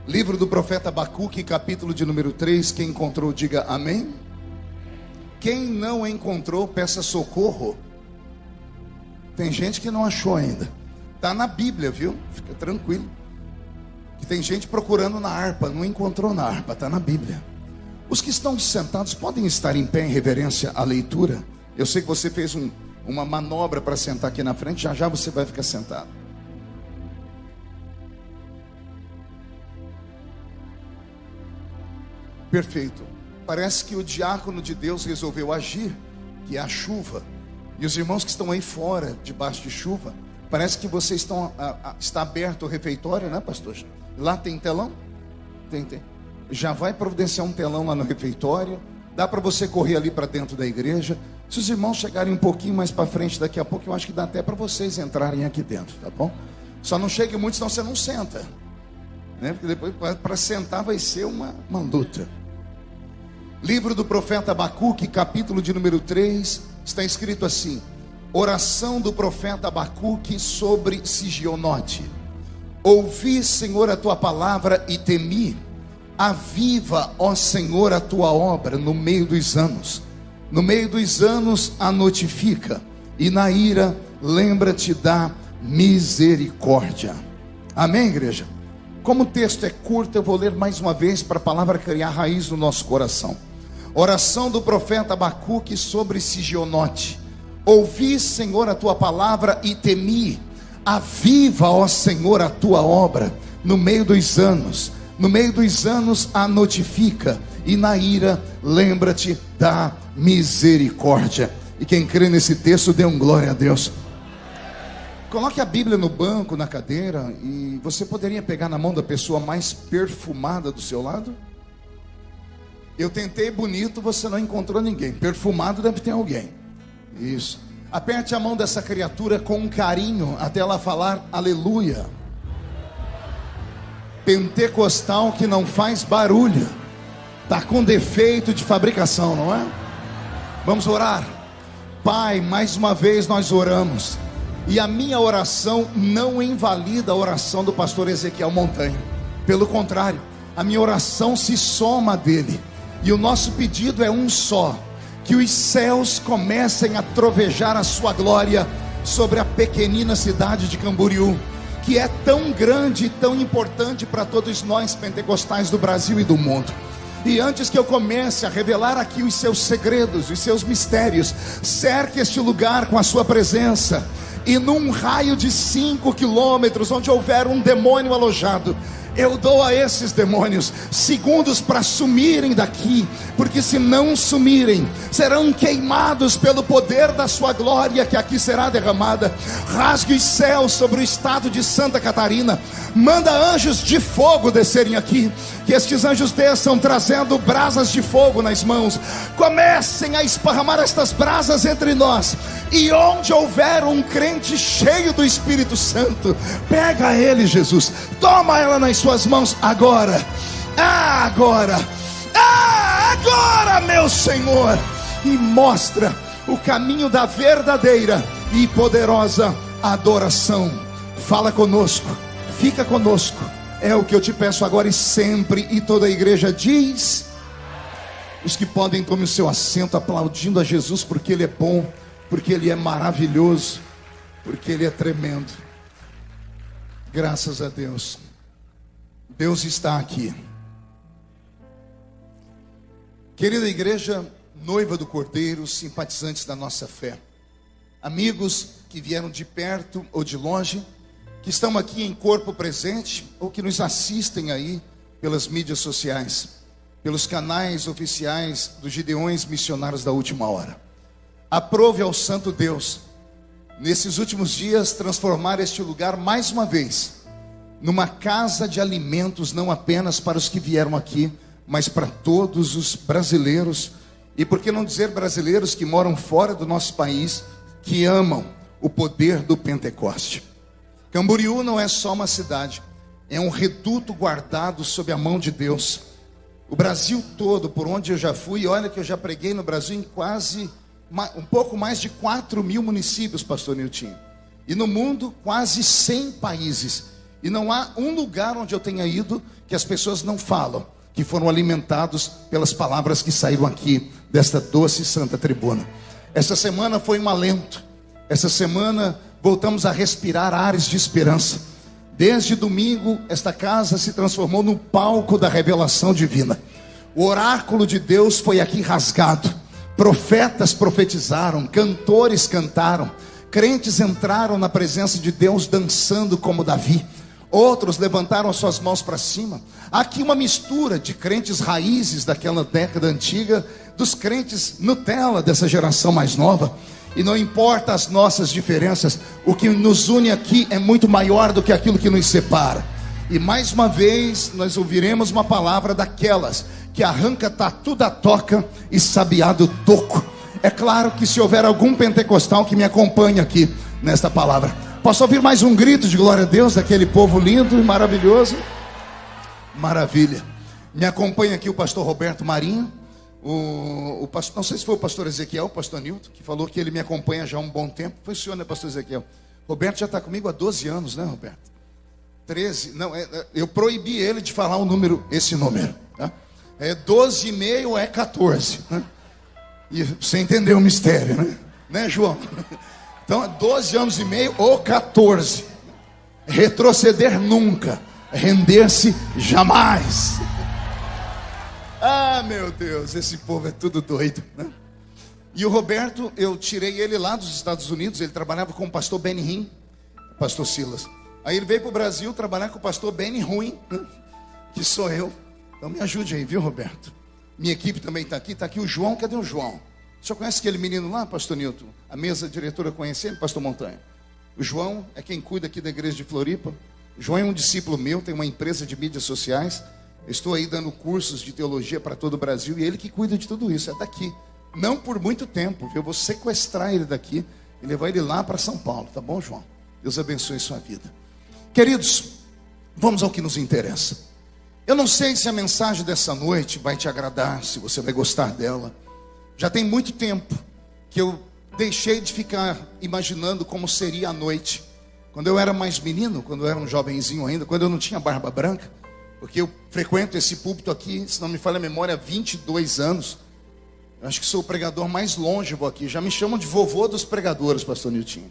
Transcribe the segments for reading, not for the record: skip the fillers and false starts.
Livro do profeta Abacuque, capítulo de número 3. Quem encontrou, diga amém. Quem não encontrou, peça socorro. Tem gente que não achou ainda. Está na Bíblia, viu? Fica tranquilo. Que tem gente procurando na harpa, não encontrou na harpa, está na Bíblia. Os que estão sentados podem estar em pé em reverência à leitura. Eu sei que você fez uma manobra para sentar aqui na frente, já já você vai ficar sentado. Perfeito. Parece que o diácono de Deus resolveu agir, que é a chuva. E os irmãos que estão aí fora, debaixo de chuva, parece que vocês está aberto o refeitório, né, pastor? Lá tem telão? Tem. Já vai providenciar um telão lá no refeitório. Dá para você correr ali para dentro da igreja. Se os irmãos chegarem um pouquinho mais para frente daqui a pouco, eu acho que dá até para vocês entrarem aqui dentro, tá bom? Só não chegue muito, senão você não senta, né? Porque depois para sentar vai ser uma luta. Livro do profeta Abacuque, capítulo de número 3, está escrito assim: oração do profeta Abacuque sobre Sigionote. Ouvi, Senhor, a tua palavra e temi. Aviva, ó Senhor, a tua obra no meio dos anos. No meio dos anos a notifica, e na ira lembra-te da misericórdia. Amém, igreja? Como o texto é curto, eu vou ler mais uma vez para a palavra criar raiz no nosso coração. Oração do profeta Abacuque sobre Sigionote. Ouvi, Senhor, a tua palavra e temi. Aviva, ó Senhor, a tua obra no meio dos anos. No meio dos anos a notifica, e na ira lembra-te da misericórdia. E quem crê nesse texto, dê um glória a Deus. Coloque a Bíblia no banco, na cadeira, e você poderia pegar na mão da pessoa mais perfumada do seu lado? Eu tentei bonito, você não encontrou ninguém. Perfumado deve ter alguém. Isso. Aperte a mão dessa criatura com carinho até ela falar aleluia. Pentecostal que não faz barulho, está com defeito de fabricação, não é? Vamos orar. Pai, mais uma vez nós oramos, e a minha oração não invalida a oração do pastor Ezequiel Montanha. Pelo contrário, a minha oração se soma a dele. E o nosso pedido é um só: que os céus comecem a trovejar a sua glória sobre a pequenina cidade de Camboriú, que é tão grande e tão importante para todos nós pentecostais do Brasil e do mundo. E antes que eu comece a revelar aqui os seus segredos, os seus mistérios, cerque este lugar com a sua presença, e num raio de 5 quilômetros, onde houver um demônio alojado, eu dou a esses demônios segundos para sumirem daqui, porque se não sumirem, serão queimados pelo poder da sua glória que aqui será derramada. Rasgue os céus sobre o estado de Santa Catarina. Manda anjos de fogo descerem aqui, que estes anjos desçam trazendo brasas de fogo nas mãos. Comecem a esparramar estas brasas entre nós, e onde houver um crente cheio do Espírito Santo, pega ele, Jesus, toma ela nas suas mãos agora. Agora, meu Senhor, e mostra o caminho da verdadeira e poderosa adoração. Fala conosco, fica conosco, é o que eu te peço agora e sempre. E toda a igreja diz: os que podem, tome o seu assento, aplaudindo a Jesus, porque Ele é bom, porque Ele é maravilhoso, porque Ele é tremendo. Graças a Deus. Deus está aqui. Querida igreja, noiva do Cordeiro, simpatizantes da nossa fé, amigos que vieram de perto ou de longe, que estão aqui em corpo presente, ou que nos assistem aí pelas mídias sociais, pelos canais oficiais dos Gideões Missionários da Última Hora. Aprove ao Santo Deus, nesses últimos dias, transformar este lugar mais uma vez numa casa de alimentos, não apenas para os que vieram aqui, mas para todos os brasileiros, e por que não dizer brasileiros que moram fora do nosso país, que amam o poder do Pentecoste. Camboriú não é só uma cidade, é um reduto guardado sob a mão de Deus. O Brasil todo, por onde eu já fui, olha que eu já preguei no Brasil em quase, um pouco mais de 4.000 municípios, pastor Nilton. E no mundo, quase 100 países. E não há um lugar onde eu tenha ido que as pessoas não falam que foram alimentados pelas palavras que saíram aqui desta doce e santa tribuna. Essa semana foi um alento. Essa semana voltamos a respirar ares de esperança. Desde domingo, esta casa se transformou no palco da revelação divina. O oráculo de Deus foi aqui rasgado. Profetas profetizaram, cantores cantaram, crentes entraram na presença de Deus dançando como Davi. Outros levantaram as suas mãos para cima. Há aqui uma mistura de crentes raízes daquela década antiga, dos crentes Nutella dessa geração mais nova. E não importa as nossas diferenças, o que nos une aqui é muito maior do que aquilo que nos separa. E mais uma vez nós ouviremos uma palavra daquelas que arranca tatu da toca e sabiá do toco. É claro que se houver algum pentecostal que me acompanhe aqui nesta palavra, posso ouvir mais um grito de glória a Deus daquele povo lindo e maravilhoso? Maravilha. Me acompanha aqui o pastor Roberto Marinho, o pastor, não sei se foi o pastor Ezequiel, o pastor Nilton, que falou que ele me acompanha já há um bom tempo. Foi o senhor, né, pastor Ezequiel? Roberto já está comigo há 12 anos, né, Roberto? 13, não, eu proibi ele de falar esse número, tá? 12,5 é 14, né? E você entendeu o mistério, né, João? Então, 12 anos e meio ou 14. Retroceder nunca, render-se jamais. Ah, meu Deus, esse povo é tudo doido, né? E o Roberto, eu tirei ele lá dos Estados Unidos. Ele trabalhava com o pastor Benny Hinn, pastor Silas. Aí ele veio para o Brasil trabalhar com o pastor Benny Ruim, né? Que sou eu. Então me ajude aí, viu, Roberto? Minha equipe também está aqui o João. Cadê o João? O senhor conhece aquele menino lá, pastor Nilton? A mesa diretora conhece ele, pastor Montanha? O João é quem cuida aqui da igreja de Floripa. O João é um discípulo meu, tem uma empresa de mídias sociais. Eu estou aí dando cursos de teologia para todo o Brasil, e ele que cuida de tudo isso, é daqui. Não por muito tempo, eu vou sequestrar ele daqui e levar ele lá para São Paulo, tá bom, João? Deus abençoe sua vida. Queridos, vamos ao que nos interessa. Eu não sei se a mensagem dessa noite vai te agradar, se você vai gostar dela. Já tem muito tempo que eu deixei de ficar imaginando como seria a noite. Quando eu era mais menino, quando eu era um jovenzinho ainda, quando eu não tinha barba branca, porque eu frequento esse púlpito aqui, se não me falha a memória, há 22 anos. Eu acho que sou o pregador mais longevo aqui. Já me chamam de vovô dos pregadores, pastor Niltinho.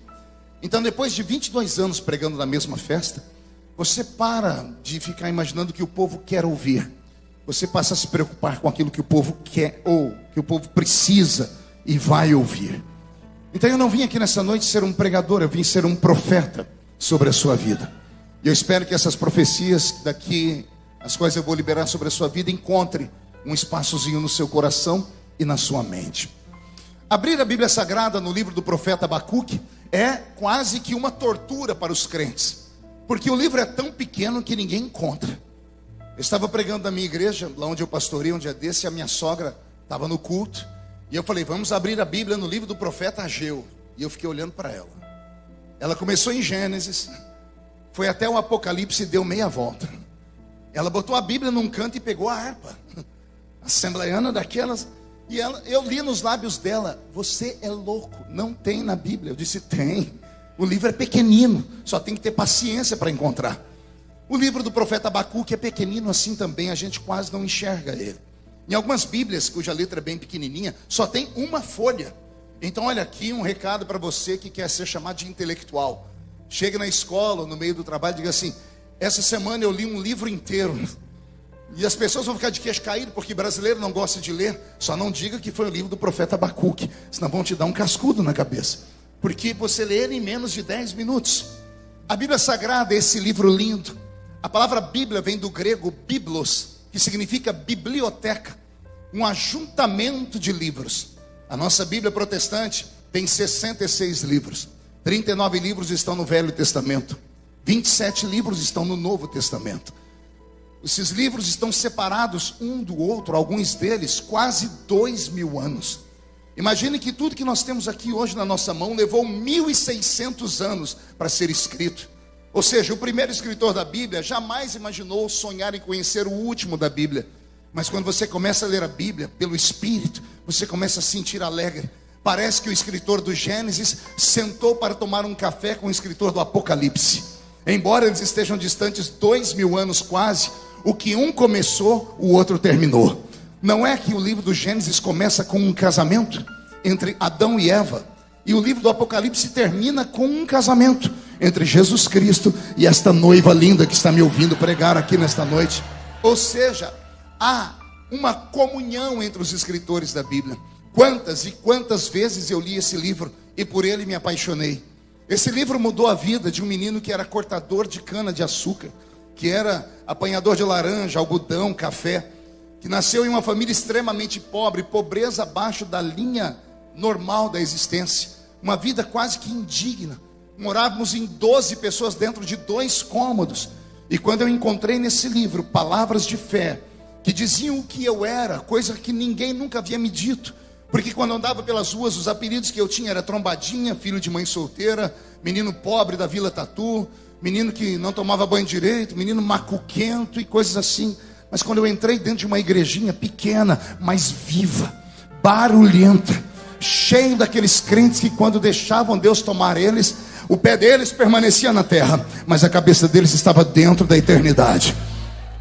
Então, depois de 22 anos pregando na mesma festa, você para de ficar imaginando o que o povo quer ouvir. Você passa a se preocupar com aquilo que o povo quer ou que o povo precisa e vai ouvir. Então eu não vim aqui nessa noite ser um pregador, eu vim ser um profeta sobre a sua vida. E eu espero que essas profecias daqui, as quais eu vou liberar sobre a sua vida, encontre um espaçozinho no seu coração e na sua mente. Abrir a Bíblia Sagrada no livro do profeta Abacuque é quase que uma tortura para os crentes, porque o livro é tão pequeno que ninguém encontra. Eu estava pregando na minha igreja, lá onde eu pastorei um dia desse, e a minha sogra estava no culto, e eu falei, vamos abrir a Bíblia no livro do profeta Ageu. E eu fiquei olhando para ela. Ela começou em Gênesis, foi até o Apocalipse e deu meia volta. Ela botou a Bíblia num canto e pegou a harpa, assembleiana daquelas, e eu li nos lábios dela, você é louco, não tem na Bíblia. Eu disse, tem. O livro é pequenino, só tem que ter paciência para encontrar. O livro do profeta Abacuque é pequenino assim também, a gente quase não enxerga ele. Em algumas Bíblias, cuja letra é bem pequenininha, só tem uma folha. Então olha aqui um recado para você que quer ser chamado de intelectual. Chega na escola, no meio do trabalho, diga assim, essa semana eu li um livro inteiro. E as pessoas vão ficar de queixo caído, porque brasileiro não gosta de ler. Só não diga que foi o livro do profeta Abacuque, senão vão te dar um cascudo na cabeça. Porque você lê ele em menos de 10 minutos. A Bíblia Sagrada é esse livro lindo. A palavra Bíblia vem do grego biblos, que significa biblioteca, um ajuntamento de livros. A nossa Bíblia protestante tem 66 livros. 39 livros estão no Velho Testamento. 27 livros estão no Novo Testamento. Esses livros estão separados um do outro, alguns deles quase 2000 anos. Imagine que tudo que nós temos aqui hoje na nossa mão levou 1600 anos para ser escrito. Ou seja, o primeiro escritor da Bíblia jamais imaginou sonhar em conhecer o último da Bíblia. Mas quando você começa a ler a Bíblia pelo Espírito, você começa a sentir alegre. Parece que o escritor do Gênesis sentou para tomar um café com o escritor do Apocalipse. Embora eles estejam distantes 2000 anos quase, o que um começou, o outro terminou. Não é que o livro do Gênesis começa com um casamento entre Adão e Eva, e o livro do Apocalipse termina com um casamento entre Jesus Cristo e esta noiva linda que está me ouvindo pregar aqui nesta noite. Ou seja, há uma comunhão entre os escritores da Bíblia. Quantas e quantas vezes eu li esse livro e por ele me apaixonei. Esse livro mudou a vida de um menino que era cortador de cana de açúcar, que era apanhador de laranja, algodão, café, que nasceu em uma família extremamente pobre, pobreza abaixo da linha normal da existência, uma vida quase que indigna. Morávamos em 12 pessoas dentro de 2 cômodos. E quando eu encontrei nesse livro palavras de fé, que diziam o que eu era, coisa que ninguém nunca havia me dito, porque quando eu andava pelas ruas, os apelidos que eu tinha era trombadinha, filho de mãe solteira, menino pobre da Vila Tatu, menino que não tomava banho direito, menino macuquento e coisas assim. Mas quando eu entrei dentro de uma igrejinha pequena, mas viva, barulhenta, cheio daqueles crentes que quando deixavam Deus tomar eles, o pé deles permanecia na terra, mas a cabeça deles estava dentro da eternidade.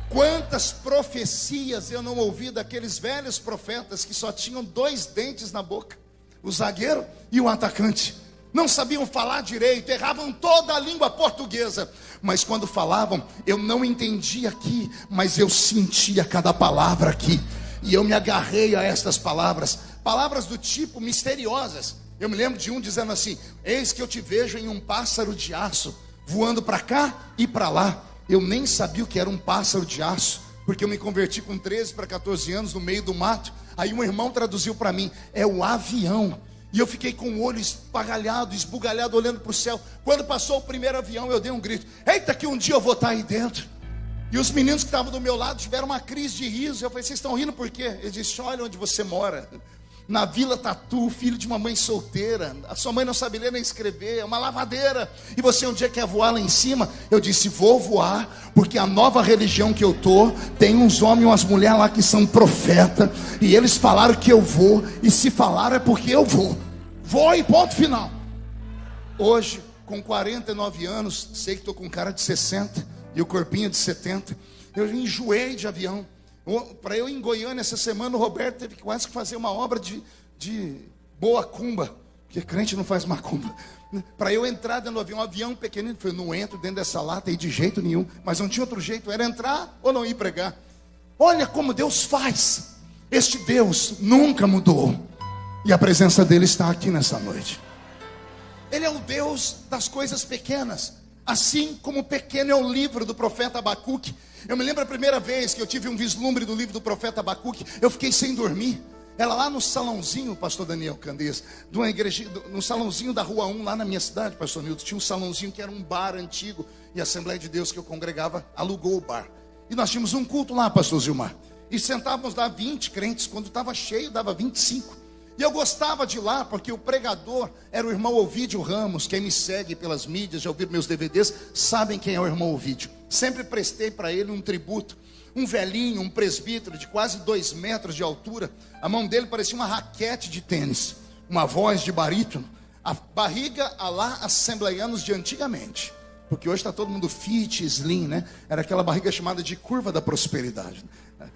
Quantas profecias eu não ouvi daqueles velhos profetas que só tinham 2 dentes na boca, o zagueiro e o atacante. Não sabiam falar direito, erravam toda a língua portuguesa, mas quando falavam, eu não entendia aqui, mas eu sentia cada palavra aqui, e eu me agarrei a estas palavras, palavras do tipo misteriosas. Eu me lembro de um dizendo assim: eis que eu te vejo em um pássaro de aço, voando para cá e para lá. Eu nem sabia o que era um pássaro de aço, porque eu me converti com 13 para 14 anos no meio do mato. Aí um irmão traduziu para mim: é o avião. E eu fiquei com o olho espargalhado, esbugalhado, olhando para o céu. Quando passou o primeiro avião, eu dei um grito: eita, que um dia eu vou estar aí dentro. E os meninos que estavam do meu lado tiveram uma crise de riso. Eu falei: vocês estão rindo por quê? Eles disseram: olha onde você mora, na Vila Tatu, filho de uma mãe solteira, a sua mãe não sabe ler nem escrever, é uma lavadeira, e você um dia quer voar lá em cima. Eu disse: vou voar, porque a nova religião que eu tô, tem uns homens e umas mulheres lá que são profeta, e eles falaram que eu vou, e se falaram é porque eu vou e ponto final. Hoje, com 49 anos, sei que estou com cara de 60, e o corpinho de 70, eu enjoei de avião. Para eu ir em Goiânia essa semana, o Roberto teve quase que fazer uma obra de boa cumba, porque crente não faz macumba. Para eu entrar dentro do avião pequenino, eu falei: não entro dentro dessa lata aí de jeito nenhum. Mas não tinha outro jeito, era entrar ou não ir pregar. Olha como Deus faz. Este Deus nunca mudou, e a presença dele está aqui nessa noite. Ele é o Deus das coisas pequenas, assim como pequeno é o livro do profeta Abacuque. Eu me lembro a primeira vez que eu tive um vislumbre do livro do profeta Abacuque, eu fiquei sem dormir. Era lá no salãozinho, pastor Daniel Candês, de uma igreja, no salãozinho da Rua 1, lá na minha cidade, pastor Nilton. Tinha um salãozinho que era um bar antigo, e a Assembleia de Deus que eu congregava alugou o bar. E nós tínhamos um culto lá, pastor Zilmar, e sentávamos lá 20 crentes, quando estava cheio dava 25. E eu gostava de ir lá, porque o pregador era o irmão Ovídio Ramos. Quem me segue pelas mídias, já ouviram meus DVDs, sabem quem é o irmão Ovídio. Sempre prestei para ele um tributo. Um velhinho, um presbítero de quase 2 metros de altura. A mão dele parecia uma raquete de tênis, uma voz de barítono, a barriga a lá assembleianos de antigamente, porque hoje está todo mundo fit, slim, né? Era aquela barriga chamada de curva da prosperidade,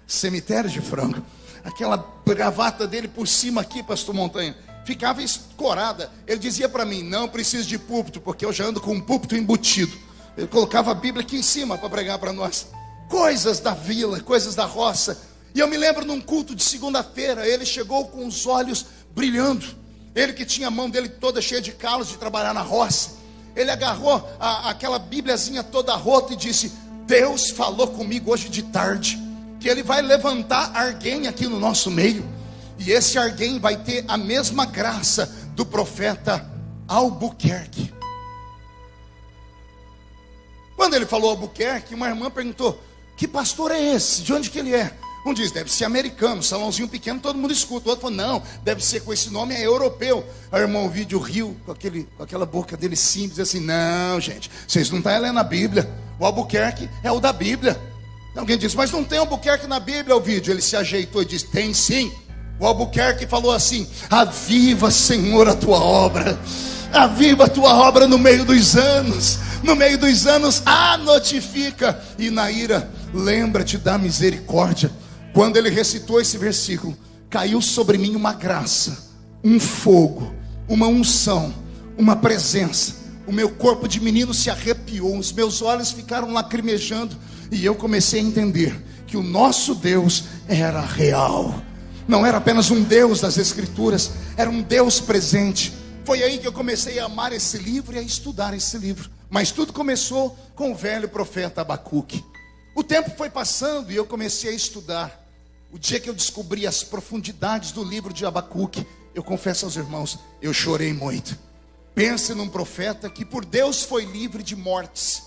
cemitério de frango. Aquela gravata dele por cima aqui, pastor Montanha, ficava escorada. Ele dizia para mim: não preciso de púlpito, porque eu já ando com um púlpito embutido. Ele colocava a Bíblia aqui em cima para pregar para nós. Coisas da vila, coisas da roça. E eu me lembro num culto de segunda-feira, ele chegou com os olhos brilhando. Ele que tinha a mão dele toda cheia de calos de trabalhar na roça. Ele agarrou aquela bíbliazinha toda rota e disse: Deus falou comigo hoje de tarde que ele vai levantar alguém aqui no nosso meio, e esse alguém vai ter a mesma graça do profeta Albuquerque. Quando ele falou Albuquerque, uma irmã perguntou: que pastor é esse? De onde que ele é? Um diz: deve ser americano, salãozinho pequeno, todo mundo escuta. O outro falou: não, deve ser com esse nome, é europeu. Aí o irmão Ovídio riu com aquela boca dele simples, assim: não, gente, vocês não estão lendo a Bíblia. O Albuquerque é o da Bíblia. Alguém disse: mas não tem Albuquerque na Bíblia, Ovídio. Ele se ajeitou e disse: tem sim. O Albuquerque falou assim: aviva, Senhor, a tua obra. Aviva a tua obra no meio dos anos. No meio dos anos, notifica. E na ira, lembra-te da misericórdia. Quando ele recitou esse versículo, caiu sobre mim uma graça, um fogo, uma unção, uma presença. O meu corpo de menino se arrepiou, os meus olhos ficaram lacrimejando, e eu comecei a entender que o nosso Deus era real. Não era apenas um Deus das Escrituras, era um Deus presente. Foi aí que eu comecei a amar esse livro e a estudar esse livro. Mas tudo começou com o velho profeta Abacuque. O tempo foi passando e eu comecei a estudar. O dia que eu descobri as profundidades do livro de Abacuque, eu confesso aos irmãos, eu chorei muito. Pense num profeta que por Deus foi livre de mortes.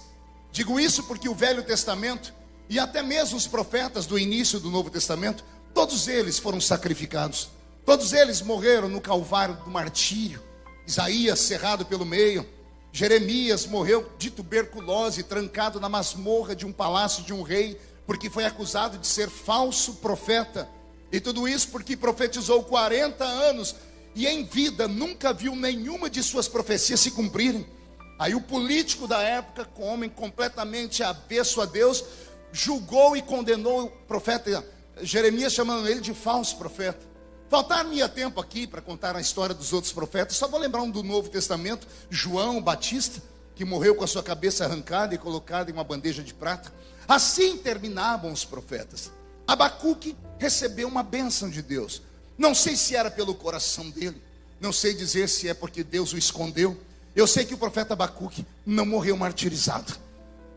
Digo isso porque o Velho Testamento e até mesmo os profetas do início do Novo Testamento, todos eles foram sacrificados. Todos eles morreram no calvário do martírio. Isaías cerrado pelo meio. Jeremias morreu de tuberculose, trancado na masmorra de um palácio de um rei, porque foi acusado de ser falso profeta. E tudo isso porque profetizou 40 anos e em vida nunca viu nenhuma de suas profecias se cumprirem. Aí o político da época, com homem completamente avesso a Deus, julgou e condenou o profeta Jeremias, chamando ele de falso profeta. Faltar-me-ia tempo aqui para contar a história dos outros profetas. Só vou lembrar um do Novo Testamento, João Batista, que morreu com a sua cabeça arrancada e colocada em uma bandeja de prata. Assim terminavam os profetas. Abacuque recebeu uma bênção de Deus. Não sei se era pelo coração dele, não sei dizer se é porque Deus o escondeu. Eu sei que o profeta Abacuque não morreu martirizado.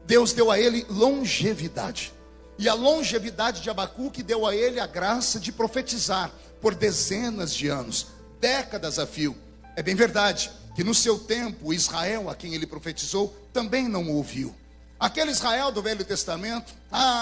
Deus deu a ele longevidade. E a longevidade de Abacuque deu a ele a graça de profetizar por dezenas de anos, décadas a fio. É bem verdade que no seu tempo Israel, a quem ele profetizou, também não ouviu. Aquele Israel do Velho Testamento,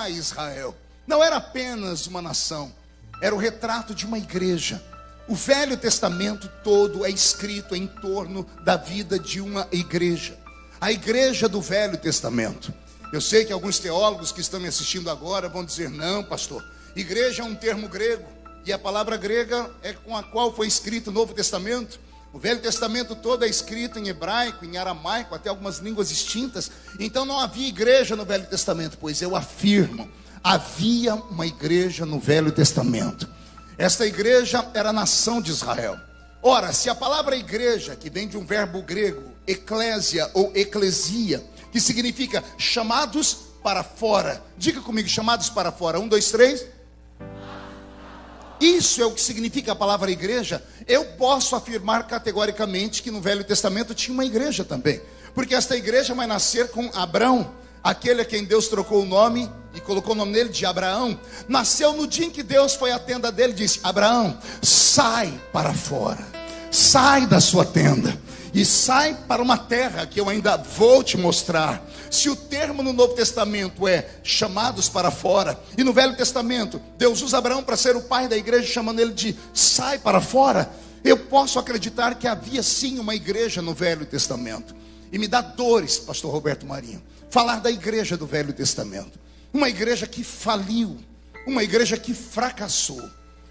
Israel, não era apenas uma nação, era o retrato de uma igreja. O Velho Testamento todo é escrito em torno da vida de uma igreja. A igreja do Velho Testamento. Eu sei que alguns teólogos que estão me assistindo agora vão dizer, não, pastor, igreja é um termo grego, e a palavra grega é com a qual foi escrito o Novo Testamento. O Velho Testamento todo é escrito em hebraico, em aramaico, até algumas línguas distintas. Então não havia igreja no Velho Testamento, pois eu afirmo, havia uma igreja no Velho Testamento. Esta igreja era a nação de Israel. Ora, se a palavra igreja, que vem de um verbo grego, eclésia ou eclesia, que significa chamados para fora. Diga comigo, chamados para fora. 1, 2, 3. Isso é o que significa a palavra igreja. Eu posso afirmar categoricamente que no Velho Testamento tinha uma igreja também. Porque esta igreja vai nascer com Abrão, aquele a quem Deus trocou o nome e colocou o nome dele de Abraão. Nasceu no dia em que Deus foi à tenda dele e disse, Abraão, sai para fora. Sai da sua tenda. E sai para uma terra que eu ainda vou te mostrar. Se o termo no Novo Testamento é chamados para fora, e no Velho Testamento Deus usa Abraão para ser o pai da igreja, chamando ele de sai para fora, eu posso acreditar que havia sim uma igreja no Velho Testamento. E me dá dores, pastor Roberto Marinho, falar da igreja do Velho Testamento. Uma igreja que faliu, uma igreja que fracassou,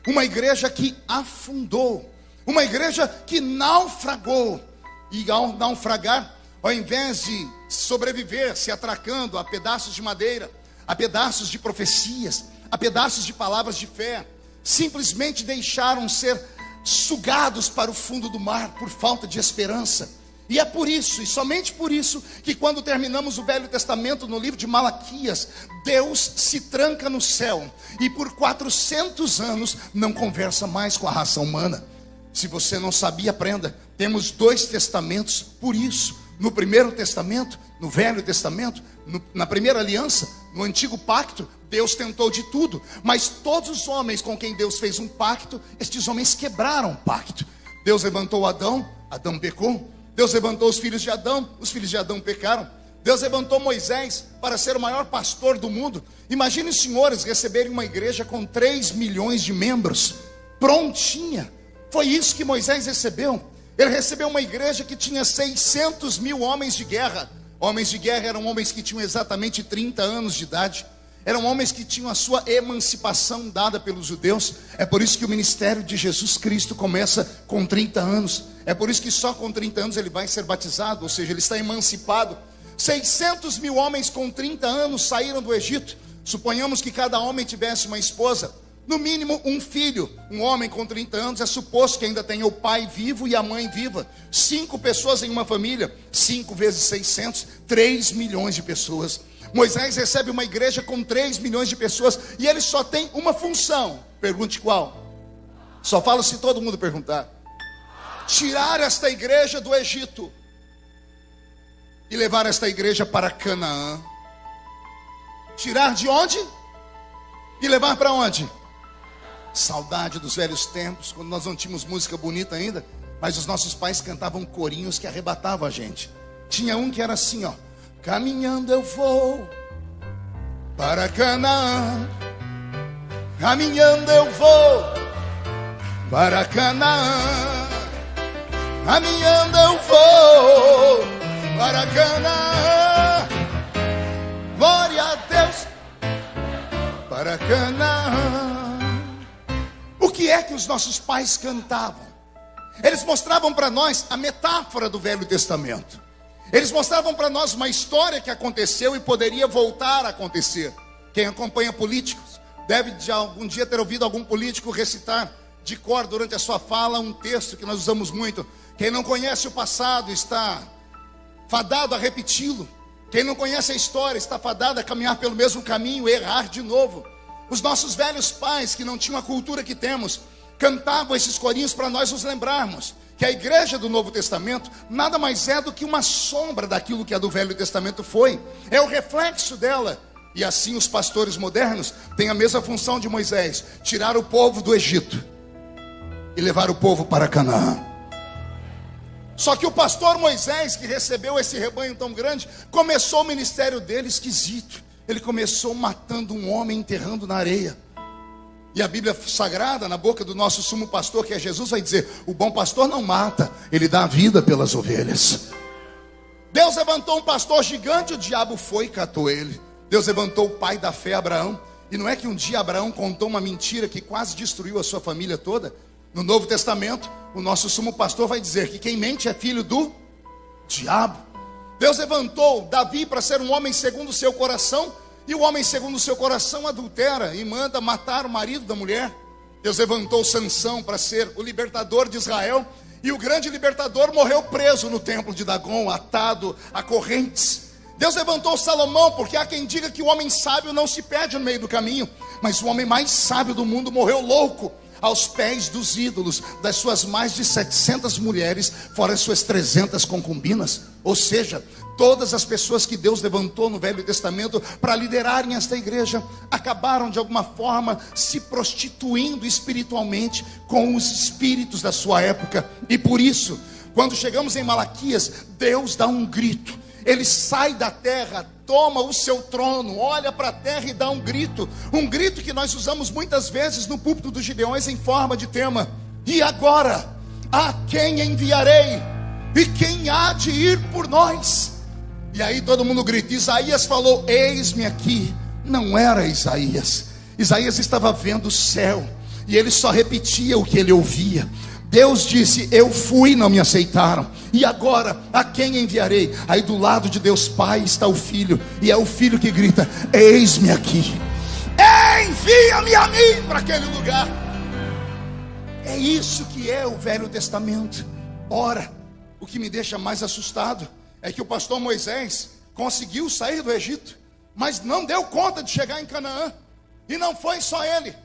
uma igreja que afundou, uma igreja que naufragou. E ao naufragar, ao invés de sobreviver se atracando a pedaços de madeira, a pedaços de profecias, a pedaços de palavras de fé, simplesmente deixaram ser sugados para o fundo do mar por falta de esperança. E é por isso, e somente por isso, que quando terminamos o Velho Testamento no livro de Malaquias, Deus se tranca no céu e por 400 anos não conversa mais com a raça humana. Se você não sabia, aprenda. Temos 2 testamentos por isso. No Primeiro Testamento, no Velho Testamento, na Primeira Aliança, no Antigo Pacto, Deus tentou de tudo. Mas todos os homens com quem Deus fez um pacto, estes homens quebraram o pacto. Deus levantou Adão, Adão pecou. Deus levantou os filhos de Adão pecaram. Deus levantou Moisés para ser o maior pastor do mundo. Imagine os senhores receberem uma igreja com 3 milhões de membros, prontinha. Foi isso que Moisés recebeu. Ele recebeu uma igreja que tinha 600 mil homens de guerra. Homens de guerra eram homens que tinham exatamente 30 anos de idade. Eram homens que tinham a sua emancipação dada pelos judeus. É por isso que o ministério de Jesus Cristo começa com 30 anos. É por isso que só com 30 anos ele vai ser batizado, ou seja, ele está emancipado. 600 mil homens com 30 anos saíram do Egito. Suponhamos que cada homem tivesse uma esposa, no mínimo um filho. Um homem com 30 anos é suposto que ainda tenha o pai vivo e a mãe viva. 5 pessoas em uma família, 5 vezes 600, 3 milhões de pessoas. Moisés recebe uma igreja com 3 milhões de pessoas e ele só tem uma função. Pergunte qual? Só falo se todo mundo perguntar. Tirar esta igreja do Egito e levar esta igreja para Canaã. Tirar de onde? E levar para onde? Saudade dos velhos tempos, quando nós não tínhamos música bonita ainda, mas os nossos pais cantavam corinhos que arrebatavam a gente. Tinha um que era assim, ó: caminhando eu vou para Canaã, caminhando eu vou para Canaã, caminhando eu vou para Canaã, glória a Deus, para Canaã. O que é que os nossos pais cantavam? Eles mostravam para nós a metáfora do Velho Testamento. Eles mostravam para nós uma história que aconteceu e poderia voltar a acontecer. Quem acompanha políticos deve de algum dia ter ouvido algum político recitar de cor durante a sua fala um texto que nós usamos muito: quem não conhece o passado está fadado a repeti-lo. Quem não conhece a história está fadado a caminhar pelo mesmo caminho e errar de novo. Os nossos velhos pais, que não tinham a cultura que temos, cantavam esses corinhos para nós nos lembrarmos que a igreja do Novo Testamento nada mais é do que uma sombra daquilo que a do Velho Testamento foi. É o reflexo dela. E assim os pastores modernos têm a mesma função de Moisés: tirar o povo do Egito e levar o povo para Canaã. Só que o pastor Moisés, que recebeu esse rebanho tão grande, começou o ministério dele esquisito. Ele começou matando um homem, enterrando na areia. E a Bíblia Sagrada, na boca do nosso sumo pastor, que é Jesus, vai dizer: o bom pastor não mata, ele dá a vida pelas ovelhas. Deus levantou um pastor gigante, o diabo foi e catou ele. Deus levantou o pai da fé, Abraão. E não é que um dia Abraão contou uma mentira que quase destruiu a sua família toda? No Novo Testamento, o nosso sumo pastor vai dizer que quem mente é filho do diabo. Deus levantou Davi para ser um homem segundo o seu coração. E o homem segundo o seu coração adultera e manda matar o marido da mulher. Deus levantou Sansão para ser o libertador de Israel. E o grande libertador morreu preso no templo de Dagon, atado a correntes. Deus levantou Salomão, porque há quem diga que o homem sábio não se perde no meio do caminho. Mas o homem mais sábio do mundo morreu louco, aos pés dos ídolos, das suas mais de 700 mulheres, fora as suas 300 concubinas. Ou seja, todas as pessoas que Deus levantou no Velho Testamento para liderarem esta igreja, acabaram de alguma forma se prostituindo espiritualmente com os espíritos da sua época. E por isso, quando chegamos em Malaquias, Deus dá um grito. Ele sai da terra, toma o seu trono, olha para a terra e dá um grito que nós usamos muitas vezes no púlpito dos Gideões em forma de tema: e agora, a quem enviarei? E quem há de ir por nós? E aí todo mundo grita. Isaías falou: eis-me aqui. Não era Isaías. Isaías estava vendo o céu e ele só repetia o que ele ouvia. Deus disse: eu fui, não me aceitaram. E agora, a quem enviarei? Aí do lado de Deus Pai está o Filho. E é o Filho que grita: eis-me aqui. Envia-me a mim para aquele lugar. É isso que é o Velho Testamento. Ora, o que me deixa mais assustado é que o pastor Moisés conseguiu sair do Egito, mas não deu conta de chegar em Canaã. E não foi só ele.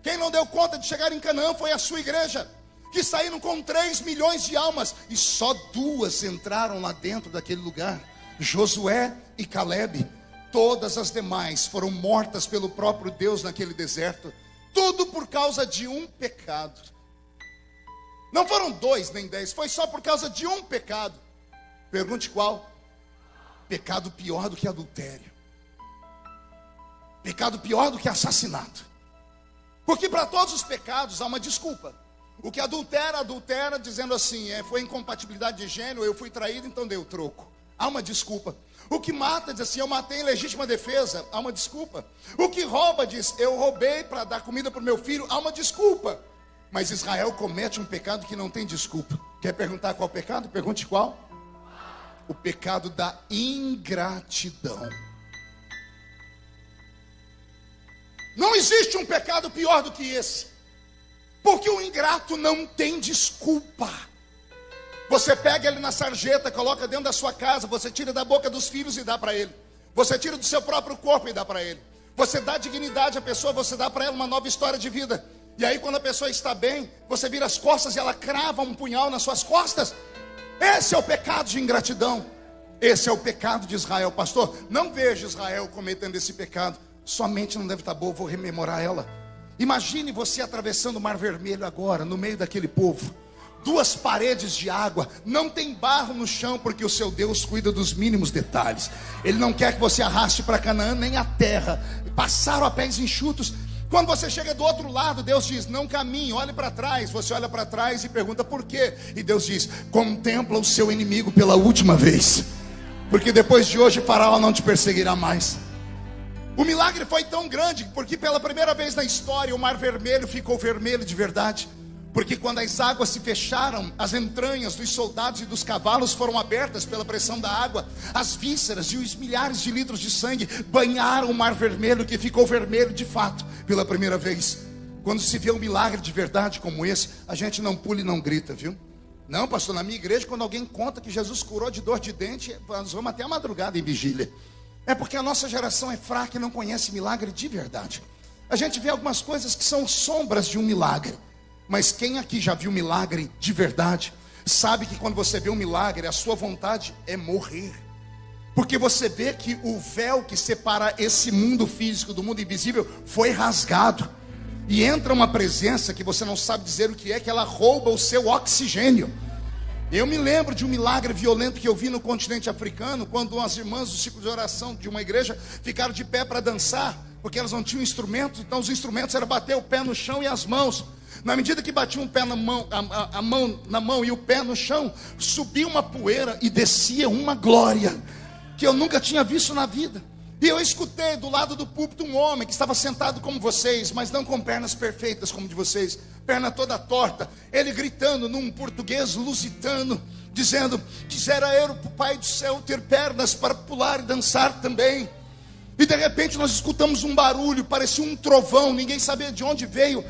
Quem não deu conta de chegar em Canaã foi a sua igreja, que saíram com 3 milhões de almas, e só 2 entraram lá dentro daquele lugar: Josué e Calebe. Todas as demais foram mortas pelo próprio Deus naquele deserto. Tudo por causa de um pecado. Não foram 2 nem 10, foi só por causa de um pecado. Pergunte qual? Pecado pior do que adultério. Pecado pior do que assassinato. Porque para todos os pecados há uma desculpa. O que adultera, adultera dizendo assim: foi incompatibilidade de gênero, eu fui traído, então deu troco. há uma desculpa. O que mata diz assim: eu matei em legítima defesa, há uma desculpa. O que rouba diz: eu roubei para dar comida para o meu filho, há uma desculpa. Mas Israel comete um pecado que não tem desculpa. Quer perguntar qual pecado? Pergunte qual. O pecado da ingratidão. Não existe um pecado pior do que esse, porque o ingrato não tem desculpa. Você pega ele na sarjeta, coloca dentro da sua casa, você tira da boca dos filhos e dá para ele. Você tira do seu próprio corpo e dá para ele. Você dá dignidade à pessoa, você dá para ela uma nova história de vida. E aí quando a pessoa está bem, você vira as costas e ela crava um punhal nas suas costas. Esse é o pecado de ingratidão. Esse é o pecado de Israel. Pastor, não vejo Israel cometendo esse pecado. Sua mente não deve estar boa, vou rememorar ela. Imagine você atravessando o Mar Vermelho agora, no meio daquele povo. 2 paredes de água, não tem barro no chão, porque o seu Deus cuida dos mínimos detalhes. Ele não quer que você arraste para Canaã nem a terra. Passaram a pés enxutos. Quando você chega do outro lado, Deus diz: não caminhe, olhe para trás. Você olha para trás e pergunta por quê? E Deus diz: contempla o seu inimigo pela última vez, porque depois de hoje Faraó não te perseguirá mais. O milagre foi tão grande, porque pela primeira vez na história o Mar Vermelho ficou vermelho de verdade. Porque quando as águas se fecharam, as entranhas dos soldados e dos cavalos foram abertas pela pressão da água. As vísceras e os milhares de litros de sangue banharam o Mar Vermelho, que ficou vermelho de fato pela primeira vez. Quando se vê um milagre de verdade como esse, a gente não pula e não grita, viu? Não, pastor, na minha igreja, quando alguém conta que Jesus curou de dor de dente, nós vamos até a madrugada em vigília. É porque a nossa geração é fraca e não conhece milagre de verdade. A gente vê algumas coisas que são sombras de um milagre. Mas quem aqui já viu milagre de verdade, sabe que quando você vê um milagre, a sua vontade é morrer. Porque você vê que o véu que separa esse mundo físico do mundo invisível foi rasgado. E entra uma presença que você não sabe dizer o que é, que ela rouba o seu oxigênio. Eu me lembro de um milagre violento que eu vi no continente africano, quando as irmãs do ciclo de oração de uma igreja ficaram de pé para dançar, porque elas não tinham instrumentos. Então os instrumentos eram bater o pé no chão e as mãos. Na medida que batia um pé na mão, a mão na mão e o pé no chão, subia uma poeira e descia uma glória que eu nunca tinha visto na vida. E eu escutei do lado do púlpito um homem que estava sentado como vocês, mas não com pernas perfeitas como de vocês, perna toda torta. Ele gritando num português lusitano, dizendo: quisera eu, Pai do céu, ter pernas para pular e dançar também. E de repente nós escutamos um barulho, parecia um trovão, ninguém sabia de onde veio.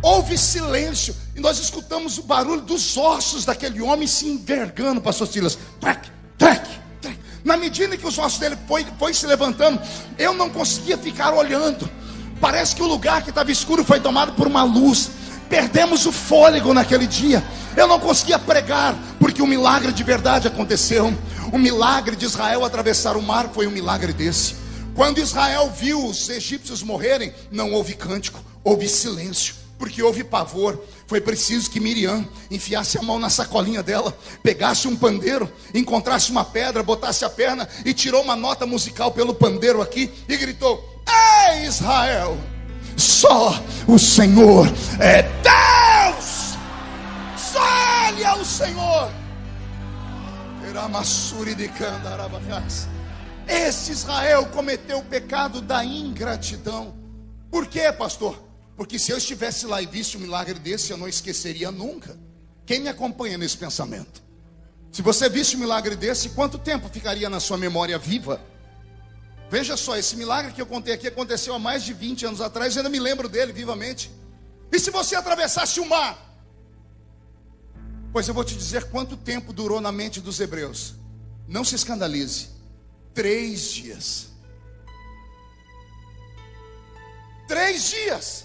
Houve silêncio, e nós escutamos o barulho dos ossos daquele homem se envergando, pastor Silas. Trac, trac, trac. Na medida que os ossos dele foi se levantando, eu não conseguia ficar olhando. Parece que o lugar que estava escuro foi tomado por uma luz. Perdemos o fôlego naquele dia. Eu não conseguia pregar, porque um milagre de verdade aconteceu. O milagre de Israel atravessar o mar foi um milagre desse. Quando Israel viu os egípcios morrerem, não houve cântico, houve silêncio. Porque houve pavor. Foi preciso que Miriam enfiasse a mão na sacolinha dela, pegasse um pandeiro, encontrasse uma pedra, botasse a perna e tirou uma nota musical pelo pandeiro aqui e gritou: ei, Israel, só o Senhor é Deus, só Ele é o Senhor. Esse Israel cometeu o pecado da ingratidão. Por quê, pastor? Porque se eu estivesse lá e visse um milagre desse, eu não esqueceria nunca. Quem me acompanha nesse pensamento? Se você visse um milagre desse, quanto tempo ficaria na sua memória viva? Veja só, esse milagre que eu contei aqui aconteceu há mais de 20 anos atrás. Eu ainda me lembro dele vivamente. E se você atravessasse o mar? Pois eu vou te dizer quanto tempo durou na mente dos hebreus. Não se escandalize. 3 dias. 3 dias.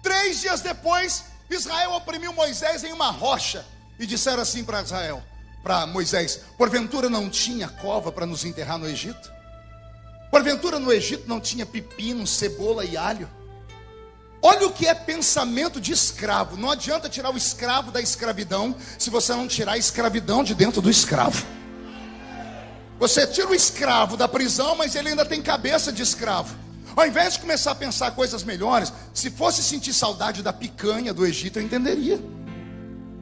3 dias depois, Israel oprimiu Moisés em uma rocha e disseram assim para Moisés: porventura não tinha cova para nos enterrar no Egito? Porventura no Egito não tinha pepino, cebola e alho? Olha o que é pensamento de escravo. Não adianta tirar o escravo da escravidão se você não tirar a escravidão de dentro do escravo. Você tira o escravo da prisão, mas ele ainda tem cabeça de escravo. Ao invés de começar a pensar coisas melhores, se fosse sentir saudade da picanha do Egito, eu entenderia.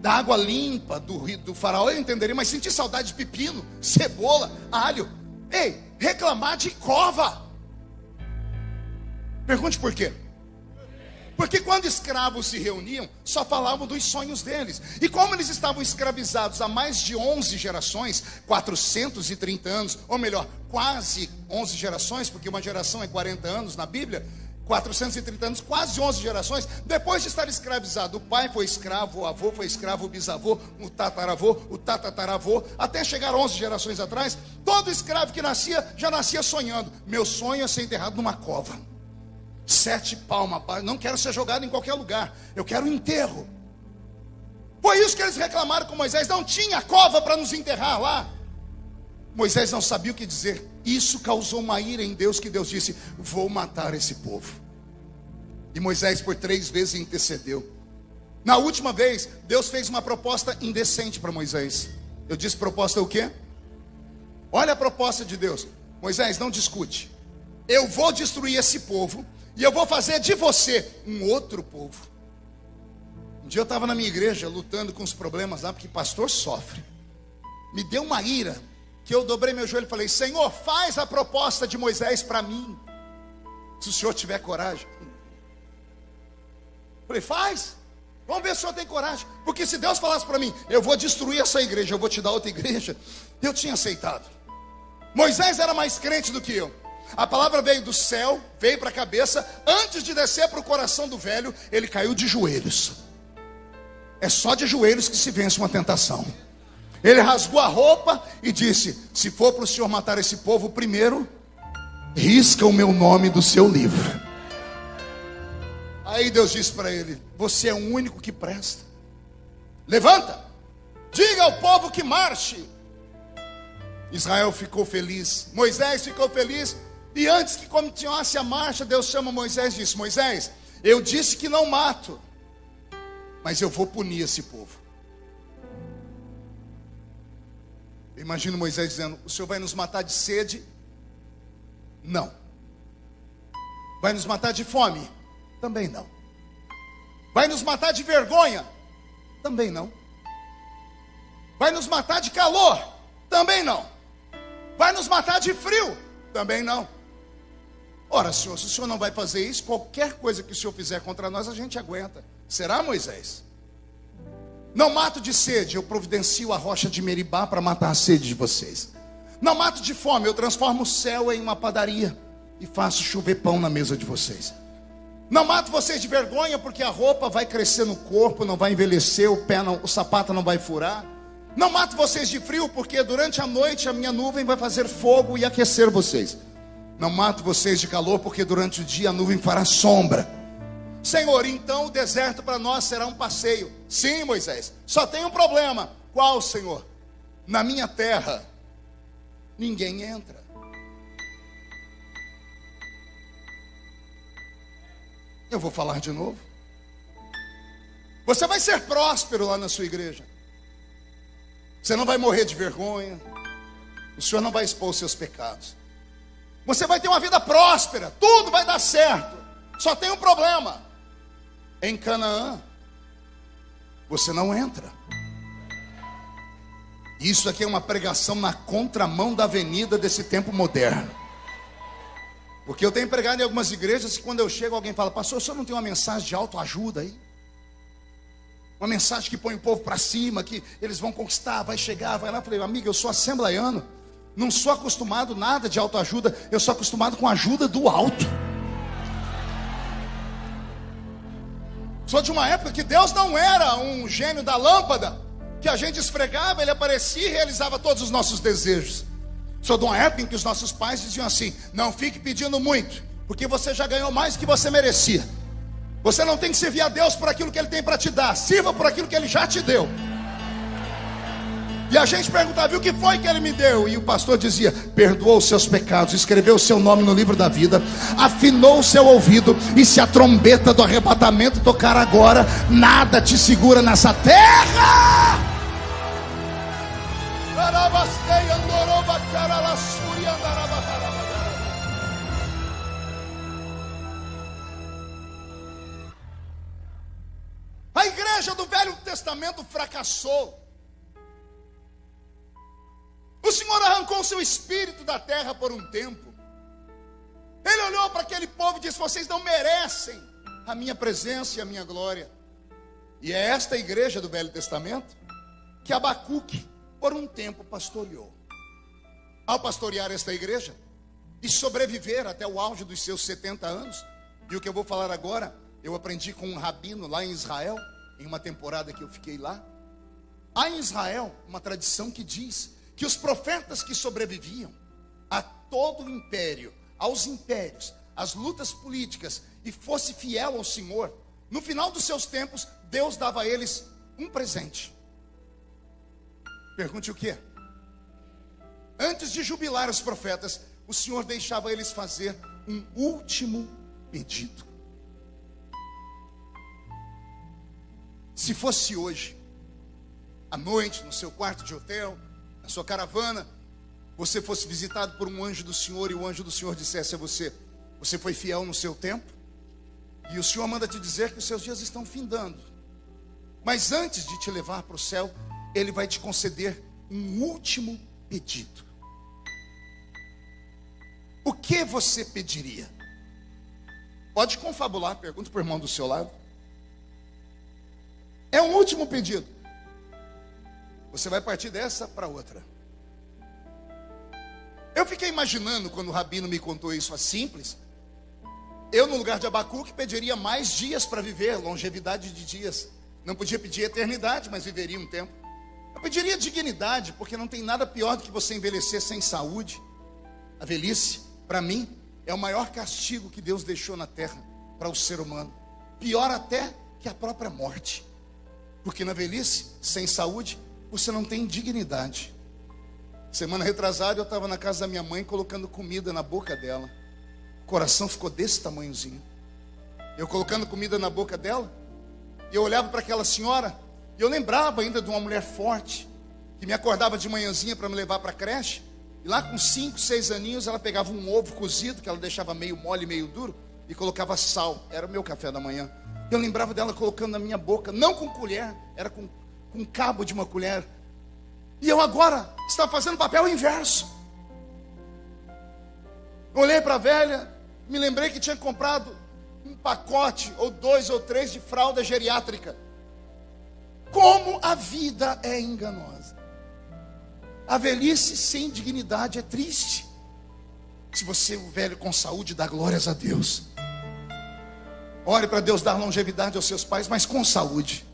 da água limpa do faraó, eu entenderia, mas sentir saudade de pepino, cebola, alho. Ei, reclamar de cova. Pergunte por quê? Porque quando escravos se reuniam, só falavam dos sonhos deles. E como eles estavam escravizados há mais de 11 gerações, 430 anos, ou melhor, quase 11 gerações, porque uma geração é 40 anos na Bíblia, 430 anos, quase 11 gerações, depois de estar escravizado, o pai foi escravo, o avô foi escravo, o bisavô, o tatataravô, até chegar 11 gerações atrás, todo escravo que nascia, já nascia sonhando: meu sonho é ser enterrado numa cova. 7 palmas, não quero ser jogado em qualquer lugar, eu quero um enterro. Foi isso que eles reclamaram com Moisés. Não tinha cova para nos enterrar lá. Moisés não sabia o que dizer. Isso causou uma ira em Deus, que Deus disse: vou matar esse povo. E Moisés por 3 vezes intercedeu. Na última vez, Deus fez uma proposta indecente para Moisés. Eu disse proposta o quê? Olha a proposta de Deus: Moisés, não discute, eu vou destruir esse povo, e eu vou fazer de você um outro povo. Um dia eu estava na minha igreja, lutando com os problemas lá, porque pastor sofre. Me deu uma ira, que eu dobrei meu joelho e falei: Senhor, faz a proposta de Moisés para mim, se o Senhor tiver coragem. Falei: faz, vamos ver se o Senhor tem coragem. Porque se Deus falasse para mim: eu vou destruir essa igreja, eu vou te dar outra igreja, eu tinha aceitado. Moisés era mais crente do que eu. A palavra veio do céu, veio para a cabeça. Antes de descer para o coração do velho, ele caiu de joelhos. É só de joelhos que se vence uma tentação. Ele rasgou a roupa e disse: se for para o Senhor matar esse povo, primeiro risca o meu nome do seu livro. Aí Deus disse para ele: você é o único que presta. Levanta, diga ao povo que marche. Israel ficou feliz, Moisés ficou feliz. E antes que continuasse a marcha, Deus chama Moisés e disse: Moisés, eu disse que não mato, mas eu vou punir esse povo. Eu imagino Moisés dizendo: o Senhor vai nos matar de sede? Não. Vai nos matar de fome? Também não. Vai nos matar de vergonha? Também não. Vai nos matar de calor? Também não. Vai nos matar de frio? Também não. Ora, Senhor, se o Senhor não vai fazer isso, qualquer coisa que o Senhor fizer contra nós, a gente aguenta. Será, Moisés? Não mato de sede, eu providencio a rocha de Meribá para matar a sede de vocês. Não mato de fome, eu transformo o céu em uma padaria e faço chover pão na mesa de vocês. Não mato vocês de vergonha, porque a roupa vai crescer no corpo, não vai envelhecer, o sapato não vai furar. Não mato vocês de frio, porque durante a noite a minha nuvem vai fazer fogo e aquecer vocês. Não mato vocês de calor, porque durante o dia a nuvem fará sombra. Senhor, então o deserto para nós será um passeio. Sim, Moisés, só tem um problema. Qual, Senhor? Na minha terra ninguém entra. Eu vou falar de novo. Você vai ser próspero lá na sua igreja. Você não vai morrer de vergonha. O Senhor não vai expor os seus pecados. Você vai ter uma vida próspera. Tudo vai dar certo. Só tem um problema. Em Canaã, você não entra. Isso aqui é uma pregação na contramão da avenida desse tempo moderno. Porque eu tenho pregado em algumas igrejas que quando eu chego alguém fala: pastor, o senhor não tem uma mensagem de autoajuda aí? Uma mensagem que põe o povo para cima, que eles vão conquistar, vai chegar, vai lá. Eu falei: amigo, eu sou assembleiano, não sou acostumado nada de autoajuda, eu sou acostumado com a ajuda do alto. Sou de uma época que Deus não era um gênio da lâmpada, que a gente esfregava, ele aparecia e realizava todos os nossos desejos. Sou de uma época em que os nossos pais diziam assim: não fique pedindo muito, porque você já ganhou mais do que você merecia. Você não tem que servir a Deus por aquilo que Ele tem para te dar, sirva por aquilo que Ele já te deu. E a gente perguntava: e o que foi que Ele me deu? E o pastor dizia: perdoou os seus pecados, escreveu o seu nome no livro da vida, afinou o seu ouvido, e se a trombeta do arrebatamento tocar agora, nada te segura nessa terra. A igreja do Velho Velho Testamento fracassou. O Senhor arrancou o seu espírito da terra por um tempo. Ele olhou para aquele povo e disse: vocês não merecem a minha presença e a minha glória. E é esta igreja do Velho Testamento que Abacuque por um tempo pastoreou. Ao pastorear esta igreja e sobreviver até o auge dos seus 70 anos, e o que eu vou falar agora, eu aprendi com um rabino lá em Israel, em uma temporada que eu fiquei lá. Há em Israel uma tradição que diz que os profetas que sobreviviam a todo o império, aos impérios, às lutas políticas, e fosse fiel ao Senhor, no final dos seus tempos, Deus dava a eles um presente. Pergunte o quê? Antes de jubilar os profetas, o Senhor deixava eles fazer um último pedido. Se fosse hoje, à noite, no seu quarto de hotel, na sua caravana, você fosse visitado por um anjo do Senhor, e o anjo do Senhor dissesse a você: você foi fiel no seu tempo, e o Senhor manda te dizer que os seus dias estão findando, mas antes de te levar para o céu, Ele vai te conceder um último pedido. O que você pediria? Pode confabular, pergunta para o irmão do seu lado. É um último pedido. Você vai partir dessa para outra. Eu fiquei imaginando, quando o rabino me contou isso, a simples. Eu, no lugar de Abacuque, pediria mais dias para viver, longevidade de dias. Não podia pedir eternidade, mas viveria um tempo. Eu pediria dignidade, porque não tem nada pior do que você envelhecer sem saúde. A velhice, para mim, é o maior castigo que Deus deixou na terra para o ser humano. Pior até que a própria morte. Porque na velhice, sem saúde, você não tem dignidade. Semana retrasada eu estava na casa da minha mãe colocando comida na boca dela. O coração ficou desse tamanhozinho. Eu colocando comida na boca dela, e eu olhava para aquela senhora, e eu lembrava ainda de uma mulher forte, que me acordava de manhãzinha para me levar para a creche. E lá com 5, 6 aninhos, ela pegava um ovo cozido, que ela deixava meio mole, meio duro, e colocava sal. Era o meu café da manhã. Eu lembrava dela colocando na minha boca, não com colher, era com cabo de uma colher. E eu agora estava fazendo o papel inverso. Olhei para a velha, me lembrei que tinha comprado um pacote, ou 2 ou 3 de fralda geriátrica. Como a vida é enganosa. A velhice sem dignidade é triste. Se você é um velho com saúde, dá glórias a Deus. Ore para Deus dar longevidade aos seus pais, mas com saúde.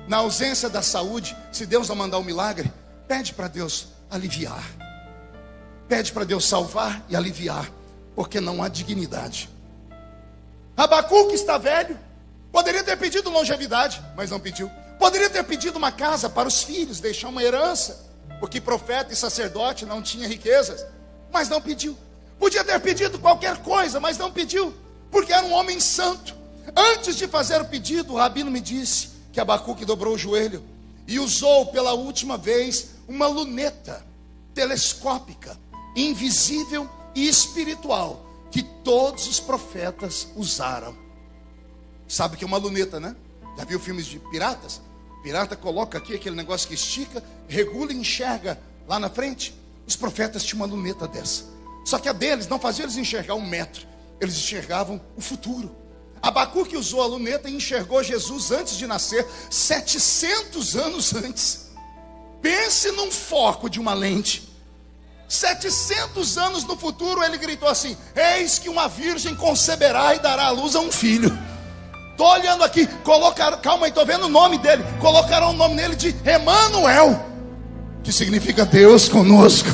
Na ausência da saúde, se Deus não mandar um milagre, pede para Deus aliviar. Pede para Deus salvar e aliviar, porque não há dignidade. Abacuque está velho, poderia ter pedido longevidade, mas não pediu. Poderia ter pedido uma casa para os filhos, deixar uma herança, porque profeta e sacerdote não tinha riquezas, mas não pediu. Podia ter pedido qualquer coisa, mas não pediu, porque era um homem santo. Antes de fazer o pedido, o rabino me disse que Abacuque dobrou o joelho e usou pela última vez uma luneta telescópica, invisível e espiritual, que todos os profetas usaram. Sabe o que é uma luneta, né? Já viu filmes de piratas? O pirata coloca aqui aquele negócio que estica, regula e enxerga lá na frente. Os profetas tinham uma luneta dessa. Só que a deles não fazia eles enxergar 1 metro, eles enxergavam o futuro. Abacuque usou a luneta e enxergou Jesus antes de nascer, 700 anos antes. Pense num foco de uma lente. 700 anos no futuro, ele gritou assim: eis que uma virgem conceberá e dará à luz a um filho. Estou olhando aqui, calma aí, estou vendo o nome dele. Colocaram o nome nele de Emanuel, que significa Deus conosco.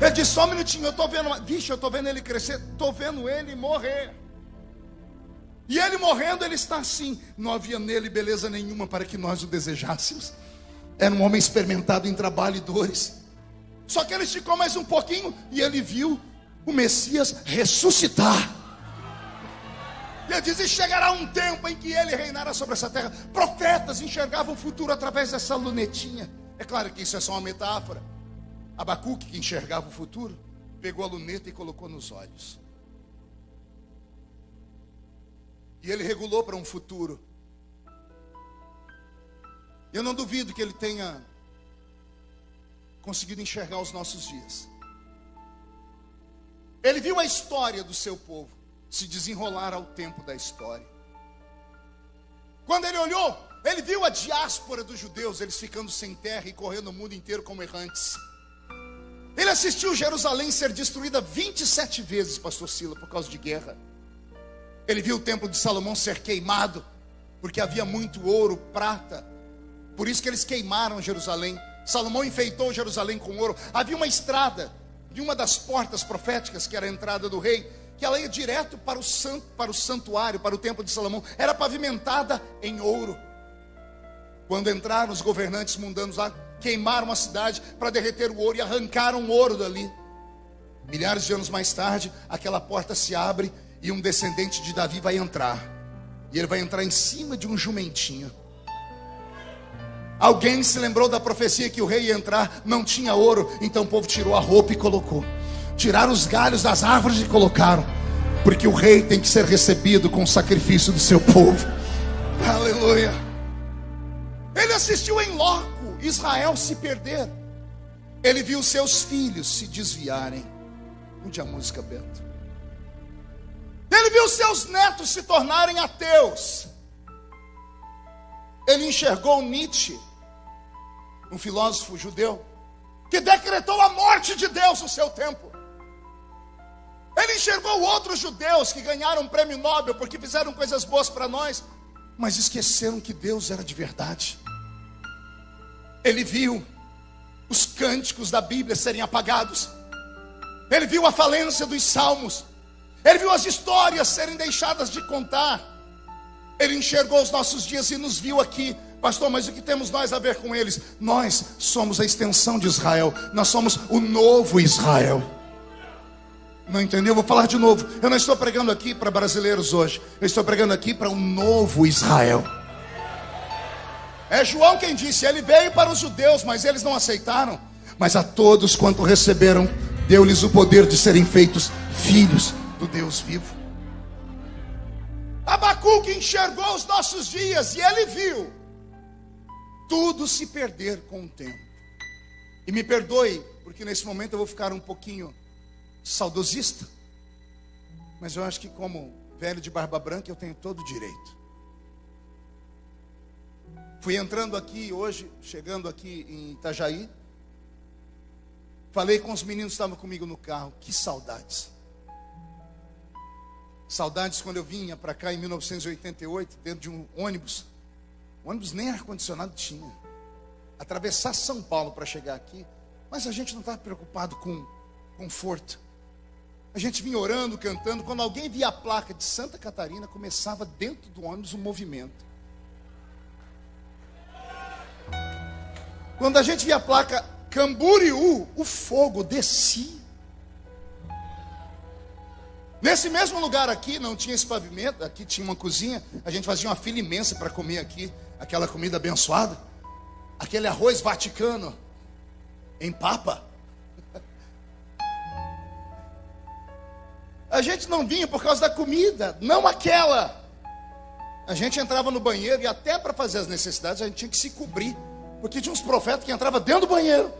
Ele disse: só um minutinho, eu estou vendo, vixe, eu estou vendo ele crescer, estou vendo ele morrer. E ele morrendo, ele está assim. Não havia nele beleza nenhuma para que nós o desejássemos. Era um homem experimentado em trabalho e dores. Só que ele esticou mais um pouquinho e ele viu o Messias ressuscitar. E ele diz: e chegará um tempo em que ele reinará sobre essa terra. Profetas enxergavam o futuro através dessa lunetinha. É claro que isso é só uma metáfora. Abacuque, que enxergava o futuro, pegou a luneta e colocou nos olhos. E ele regulou para um futuro. Eu não duvido que ele tenha conseguido enxergar os nossos dias. Ele viu a história do seu povo se desenrolar ao tempo da história. Quando ele olhou, ele viu a diáspora dos judeus, eles ficando sem terra e correndo o mundo inteiro como errantes. Ele assistiu Jerusalém ser destruída 27 vezes, pastor Sila, por causa de guerra. Ele viu o templo de Salomão ser queimado, porque havia muito ouro, prata. Por isso que eles queimaram Jerusalém. Salomão enfeitou Jerusalém com ouro. Havia uma estrada de uma das portas proféticas, que era a entrada do rei, que ela ia direto para o santuário, para o templo de Salomão. Era pavimentada em ouro. Quando entraram os governantes mundanos lá, queimaram a cidade para derreter o ouro e arrancaram o ouro dali. Milhares de anos mais tarde, aquela porta se abre e um descendente de Davi vai entrar. E ele vai entrar em cima de um jumentinho. Alguém se lembrou da profecia que o rei ia entrar, não tinha ouro, então o povo tirou a roupa e colocou. Tiraram os galhos das árvores e colocaram, porque o rei tem que ser recebido com o sacrifício do seu povo. Aleluia. Ele assistiu em loco Israel se perder. Ele viu seus filhos se desviarem. Mude a música, Bento. Ele viu seus netos se tornarem ateus. Ele enxergou Nietzsche, um filósofo judeu, que decretou a morte de Deus no seu tempo. Ele enxergou outros judeus que ganharam um prêmio Nobel porque fizeram coisas boas para nós, mas esqueceram que Deus era de verdade. Ele viu os cânticos da Bíblia serem apagados. Ele viu a falência dos salmos. Ele viu as histórias serem deixadas de contar. Ele enxergou os nossos dias e nos viu aqui. Pastor, mas o que temos nós a ver com eles? Nós somos a extensão de Israel. Nós somos o novo Israel. Não entendeu? Vou falar de novo. Eu não estou pregando aqui para brasileiros hoje. Eu estou pregando aqui para um novo Israel. É João quem disse, ele veio para os judeus, mas eles não aceitaram. Mas a todos quanto receberam, deu-lhes o poder de serem feitos filhos do Deus vivo. Abacuque enxergou os nossos dias e ele viu tudo se perder com o tempo. E me perdoe, porque nesse momento eu vou ficar um pouquinho saudosista, mas eu acho que como velho de barba branca eu tenho todo o direito. Fui entrando aqui hoje, chegando aqui em Itajaí, falei com os meninos que estavam comigo no carro, que saudades. Saudades quando eu vinha para cá em 1988, dentro de um ônibus. O ônibus nem ar-condicionado tinha. Atravessar São Paulo para chegar aqui, mas a gente não estava preocupado com conforto. A gente vinha orando, cantando. Quando alguém via a placa de Santa Catarina, começava dentro do ônibus um movimento. Quando a gente via a placa Camboriú, o fogo descia. Nesse mesmo lugar aqui, não tinha esse pavimento, aqui tinha uma cozinha, a gente fazia uma fila imensa para comer aqui, aquela comida abençoada, aquele arroz vaticano, em papa. A gente não vinha por causa da comida, não aquela. A gente entrava no banheiro e até para fazer as necessidades a gente tinha que se cobrir, porque tinha uns profetas que entravam dentro do banheiro.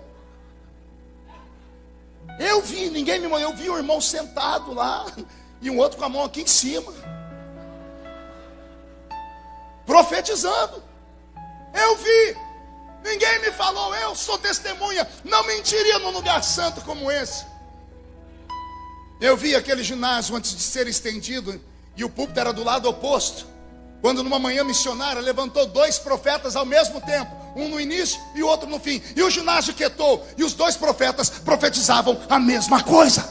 Eu vi, ninguém me mandou, eu vi um irmão sentado lá e um outro com a mão aqui em cima, profetizando. Eu vi, ninguém me falou, eu sou testemunha, não mentiria num lugar santo como esse. Eu vi aquele ginásio antes de ser estendido e o púlpito era do lado oposto, quando numa manhã missionária levantou 2 profetas ao mesmo tempo, um no início e o outro no fim, e o ginásio quietou, e os 2 profetas profetizavam a mesma coisa.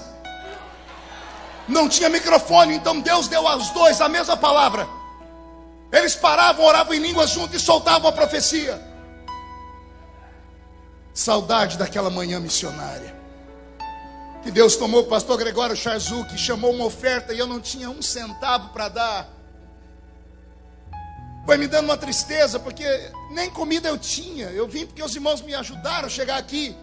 Não tinha microfone, então Deus deu aos 2 a mesma palavra. Eles paravam, oravam em línguas juntos e soltavam a profecia. Saudade daquela manhã missionária, que Deus tomou o pastor Gregório Charzu, que chamou uma oferta e eu não tinha 1 centavo para dar. Foi me dando uma tristeza, porque nem comida eu tinha. Eu vim porque os irmãos me ajudaram a chegar aqui.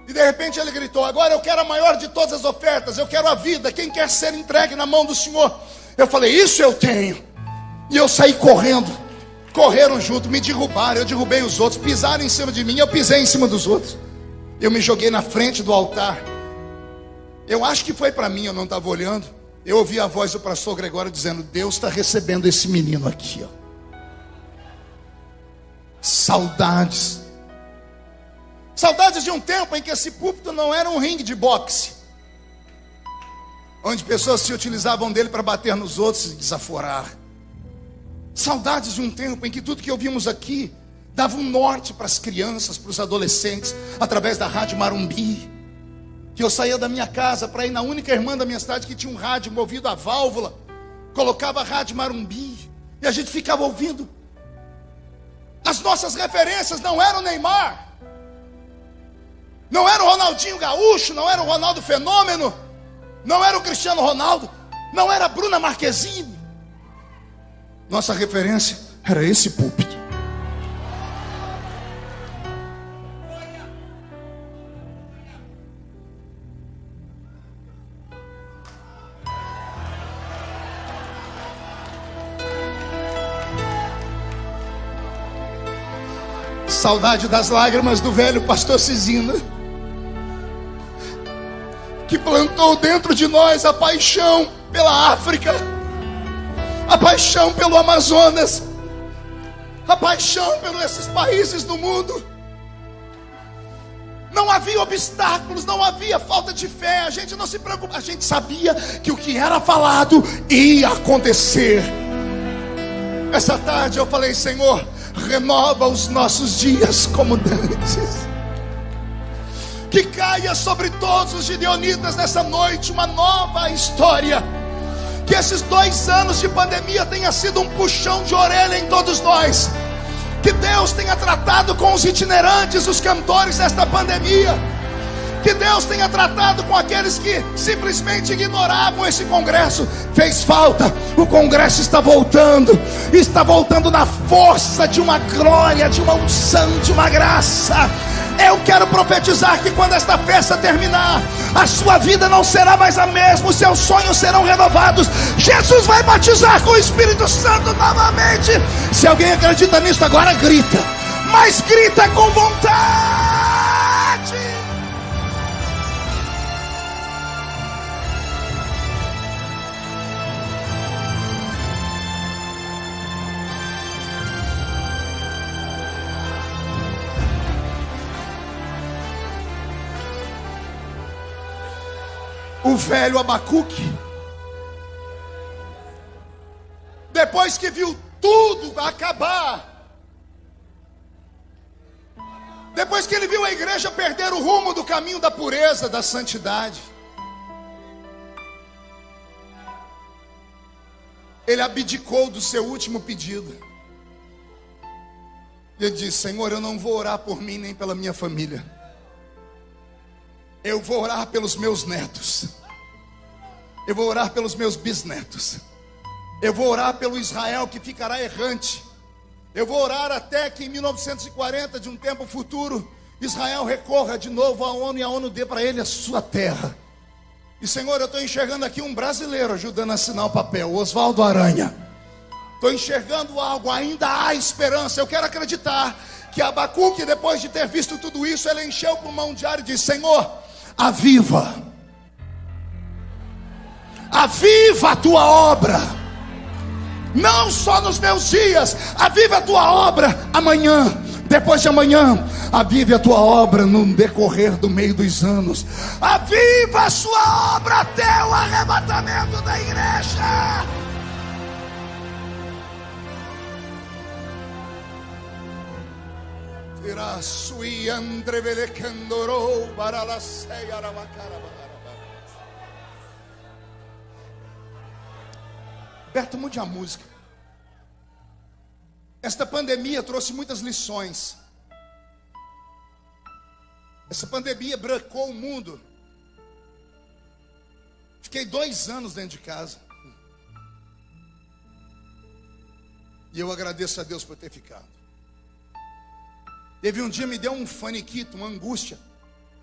E de repente ele gritou, agora eu quero a maior de todas as ofertas, eu quero a vida, quem quer ser entregue na mão do Senhor? Eu falei, isso eu tenho. E eu saí correndo, correram junto, me derrubaram, eu derrubei os outros, pisaram em cima de mim, eu pisei em cima dos outros. Eu me joguei na frente do altar. Eu acho que foi para mim, eu não estava olhando. Eu ouvi a voz do pastor Gregório dizendo: Deus está recebendo esse menino aqui, ó. Saudades. Saudades de um tempo em que esse púlpito não era um ringue de boxe, onde pessoas se utilizavam dele para bater nos outros e desaforar. Saudades de um tempo em que tudo que ouvimos aqui dava um norte para as crianças, para os adolescentes, através da Rádio Marumbi. Que eu saía da minha casa para ir na única irmã da minha cidade que tinha um rádio movido a válvula, colocava a Rádio Marumbi e a gente ficava ouvindo. As nossas referências não eram o Neymar, não era o Ronaldinho Gaúcho, não era o Ronaldo Fenômeno, não era o Cristiano Ronaldo, não era a Bruna Marquezine. Nossa referência era esse púlpito. Saudade das lágrimas do velho pastor Cisina, que plantou dentro de nós a paixão pela África, a paixão pelo Amazonas, a paixão pelos esses países do mundo. Não havia obstáculos, não havia falta de fé. A gente não se preocupava, a gente sabia que o que era falado ia acontecer. Essa tarde eu falei: Senhor, renova os nossos dias como dantes. Que caia sobre todos os gideonitas nessa noite uma nova história. Que esses 2 anos de pandemia tenha sido um puxão de orelha em todos nós. Que Deus tenha tratado com os itinerantes, os cantores desta pandemia. Que Deus tenha tratado com aqueles que simplesmente ignoravam esse congresso. Fez falta, o congresso está voltando na força de uma glória, de uma unção, de uma graça. Eu quero profetizar que quando esta festa terminar, a sua vida não será mais a mesma, os seus sonhos serão renovados. Jesus vai batizar com o Espírito Santo novamente. Se alguém acredita nisso agora, grita, mas grita com vontade. O velho Abacuque, depois que viu tudo acabar, depois que ele viu a igreja perder o rumo do caminho da pureza, da santidade, ele abdicou do seu último pedido. Ele disse: Senhor, eu não vou orar por mim nem pela minha família. Eu vou orar pelos meus netos. Eu vou orar pelos meus bisnetos. Eu vou orar pelo Israel que ficará errante. Eu vou orar até que em 1940, de um tempo futuro, Israel recorra de novo à ONU e a ONU dê para ele a sua terra. E Senhor, eu estou enxergando aqui um brasileiro ajudando a assinar o papel, o Oswaldo Aranha. Estou enxergando algo, ainda há esperança. Eu quero acreditar que Abacuque, depois de ter visto tudo isso, ele encheu o pulmão de ar e disse: Senhor, aviva a tua obra, não só nos meus dias, aviva a tua obra amanhã, depois de amanhã, avive a tua obra no decorrer do meio dos anos, aviva a sua obra até o arrebatamento da igreja. Beto, mude a música. Esta pandemia trouxe muitas lições. Essa pandemia brancou o mundo. Fiquei 2 anos dentro de casa. E eu agradeço a Deus por ter ficado. Teve um dia, me deu um faniquito, uma angústia.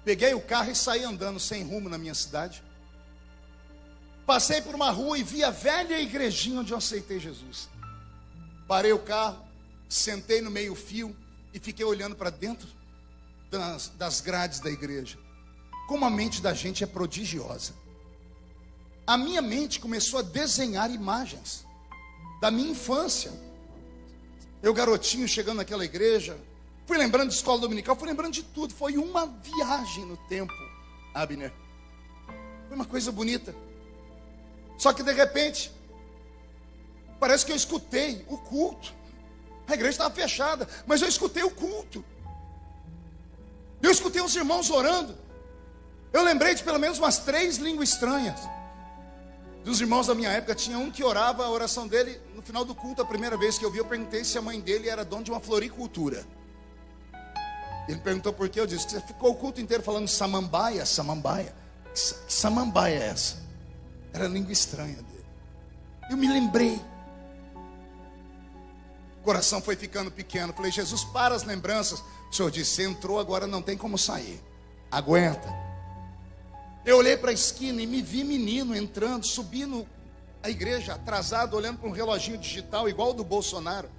Peguei o carro e saí andando sem rumo na minha cidade. Passei por uma rua e vi a velha igrejinha onde eu aceitei Jesus. Parei o carro, sentei no meio-fio e fiquei olhando para dentro das grades da igreja. Como a mente da gente é prodigiosa. A minha mente começou a desenhar imagens da minha infância. Eu, garotinho, chegando naquela igreja, fui lembrando de escola dominical, fui lembrando de tudo. Foi uma viagem no tempo, Abner. Foi uma coisa bonita. Só que de repente, parece que eu escutei o culto. A igreja estava fechada, mas eu escutei o culto. Eu escutei os irmãos orando. Eu lembrei de pelo menos umas 3 línguas estranhas. Dos irmãos da minha época, tinha um que orava a oração dele no final do culto. A primeira vez que eu vi, eu perguntei se a mãe dele era dona de uma floricultura. Ele perguntou por quê. Eu disse que você ficou o culto inteiro falando samambaia, samambaia. Que samambaia é essa? Era a língua estranha dele. Eu me lembrei. O coração foi ficando pequeno. Falei, Jesus, para as lembranças. O Senhor disse, você entrou, agora não tem como sair. Aguenta. Eu olhei para a esquina e me vi menino entrando, subindo a igreja, atrasado, olhando para um reloginho digital, igual o do Bolsonaro.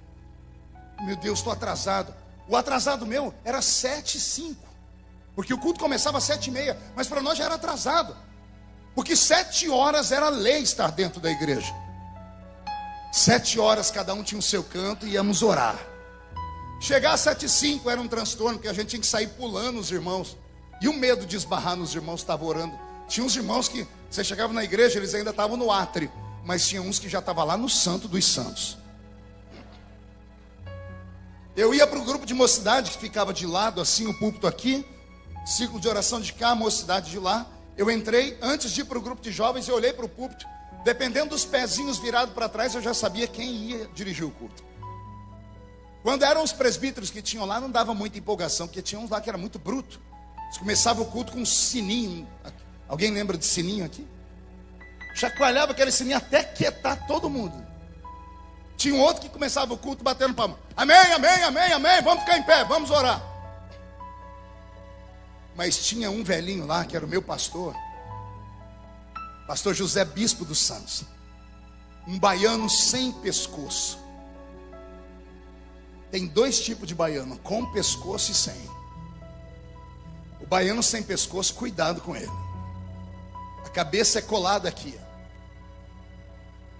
Meu Deus, estou atrasado. O atrasado meu era 7h05, porque o culto começava às 7h30, mas para nós já era atrasado, porque 7 horas era lei estar dentro da igreja. 7 horas cada um tinha o seu canto e íamos orar. Chegar às 7h05 era um transtorno, porque a gente tinha que sair pulando os irmãos. E o medo de esbarrar nos irmãos, estava orando. Tinha uns irmãos que, você chegava na igreja, eles ainda estavam no átrio. Mas tinha uns que já estavam lá no Santo dos Santos. Eu ia para o grupo de mocidade, que ficava de lado, assim, o púlpito aqui. Círculo de oração de cá, a mocidade de lá. Eu entrei, antes de ir para o grupo de jovens, eu olhei para o púlpito. Dependendo dos pezinhos virados para trás, eu já sabia quem ia dirigir o culto. Quando eram os presbíteros que tinham lá, não dava muita empolgação, porque tinha uns lá que era muito bruto. Começava o culto com um sininho. Alguém lembra de sininho aqui? Chacoalhava aquele sininho até quietar todo mundo. Tinha um outro que começava o culto batendo palma. Amém, amém, amém, amém. Vamos ficar em pé, vamos orar. Mas tinha um velhinho lá, que era o meu pastor. Pastor José Bispo dos Santos. Um baiano sem pescoço. Tem 2 tipos de baiano, com pescoço e sem. O baiano sem pescoço, cuidado com ele. A cabeça é colada aqui.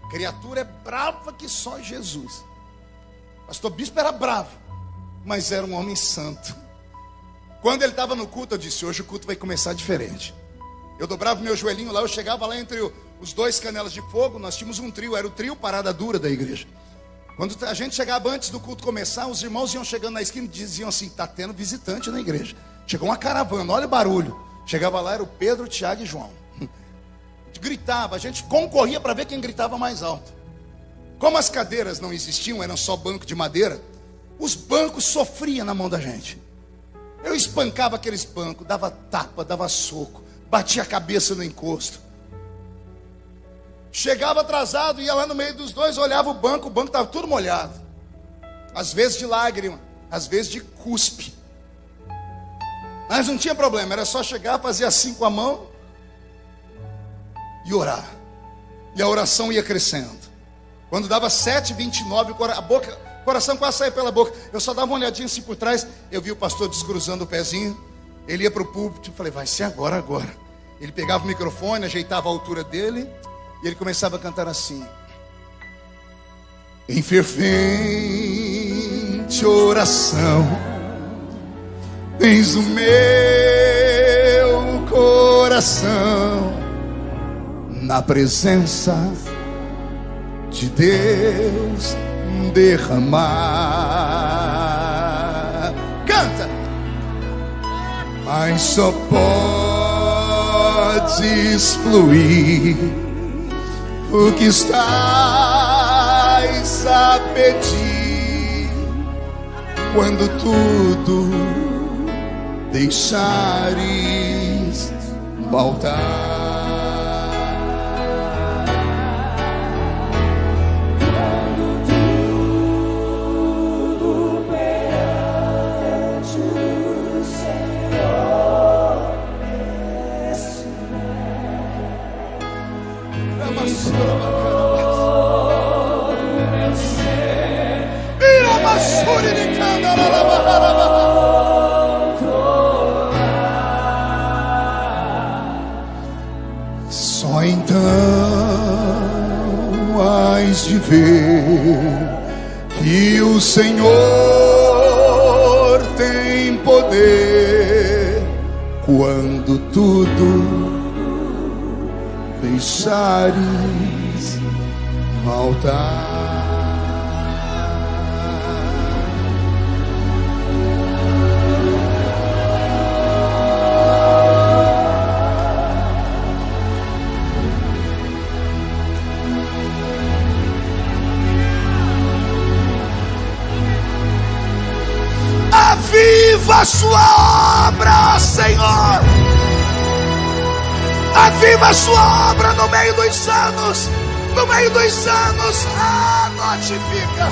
A criatura é brava que só Jesus. Pastor Bispo era bravo, mas era um homem santo. Quando ele estava no culto, eu disse, hoje o culto vai começar diferente. Eu dobrava meu joelhinho lá, eu chegava lá entre os 2 canelas de fogo. Nós tínhamos um trio, era o trio Parada Dura da igreja. Quando a gente chegava antes do culto começar, os irmãos iam chegando na esquina e diziam assim, está tendo visitante na igreja. Chegou uma caravana, olha o barulho. Chegava lá, era o Pedro, o Tiago e João. A gente gritava, a gente concorria para ver quem gritava mais alto. Como as cadeiras não existiam, eram só banco de madeira, os bancos sofriam na mão da gente. Eu espancava aqueles bancos, dava tapa, dava soco, batia a cabeça no encosto. Chegava atrasado, ia lá no meio dos dois, olhava o banco estava tudo molhado. Às vezes de lágrima, às vezes de cuspe. Mas não tinha problema, era só chegar, fazer assim com a mão e orar. E a oração ia crescendo. Quando dava 7h29, o coração quase saía pela boca. Eu só dava uma olhadinha assim por trás. Eu vi o pastor descruzando o pezinho. Ele ia para o púlpito. Eu falei, vai ser agora. Ele pegava o microfone, ajeitava a altura dele. E ele começava a cantar assim. Em fervente oração, tens o meu coração na presença de Deus derramar. Canta! Mas só podes fluir o que estás a pedir quando tudo deixares voltar. Só então hás de ver que o Senhor tem poder quando tudo deixares faltar. Aviva a sua obra, Senhor. Aviva a sua obra no meio dos anos. No meio dos anos. Notifica.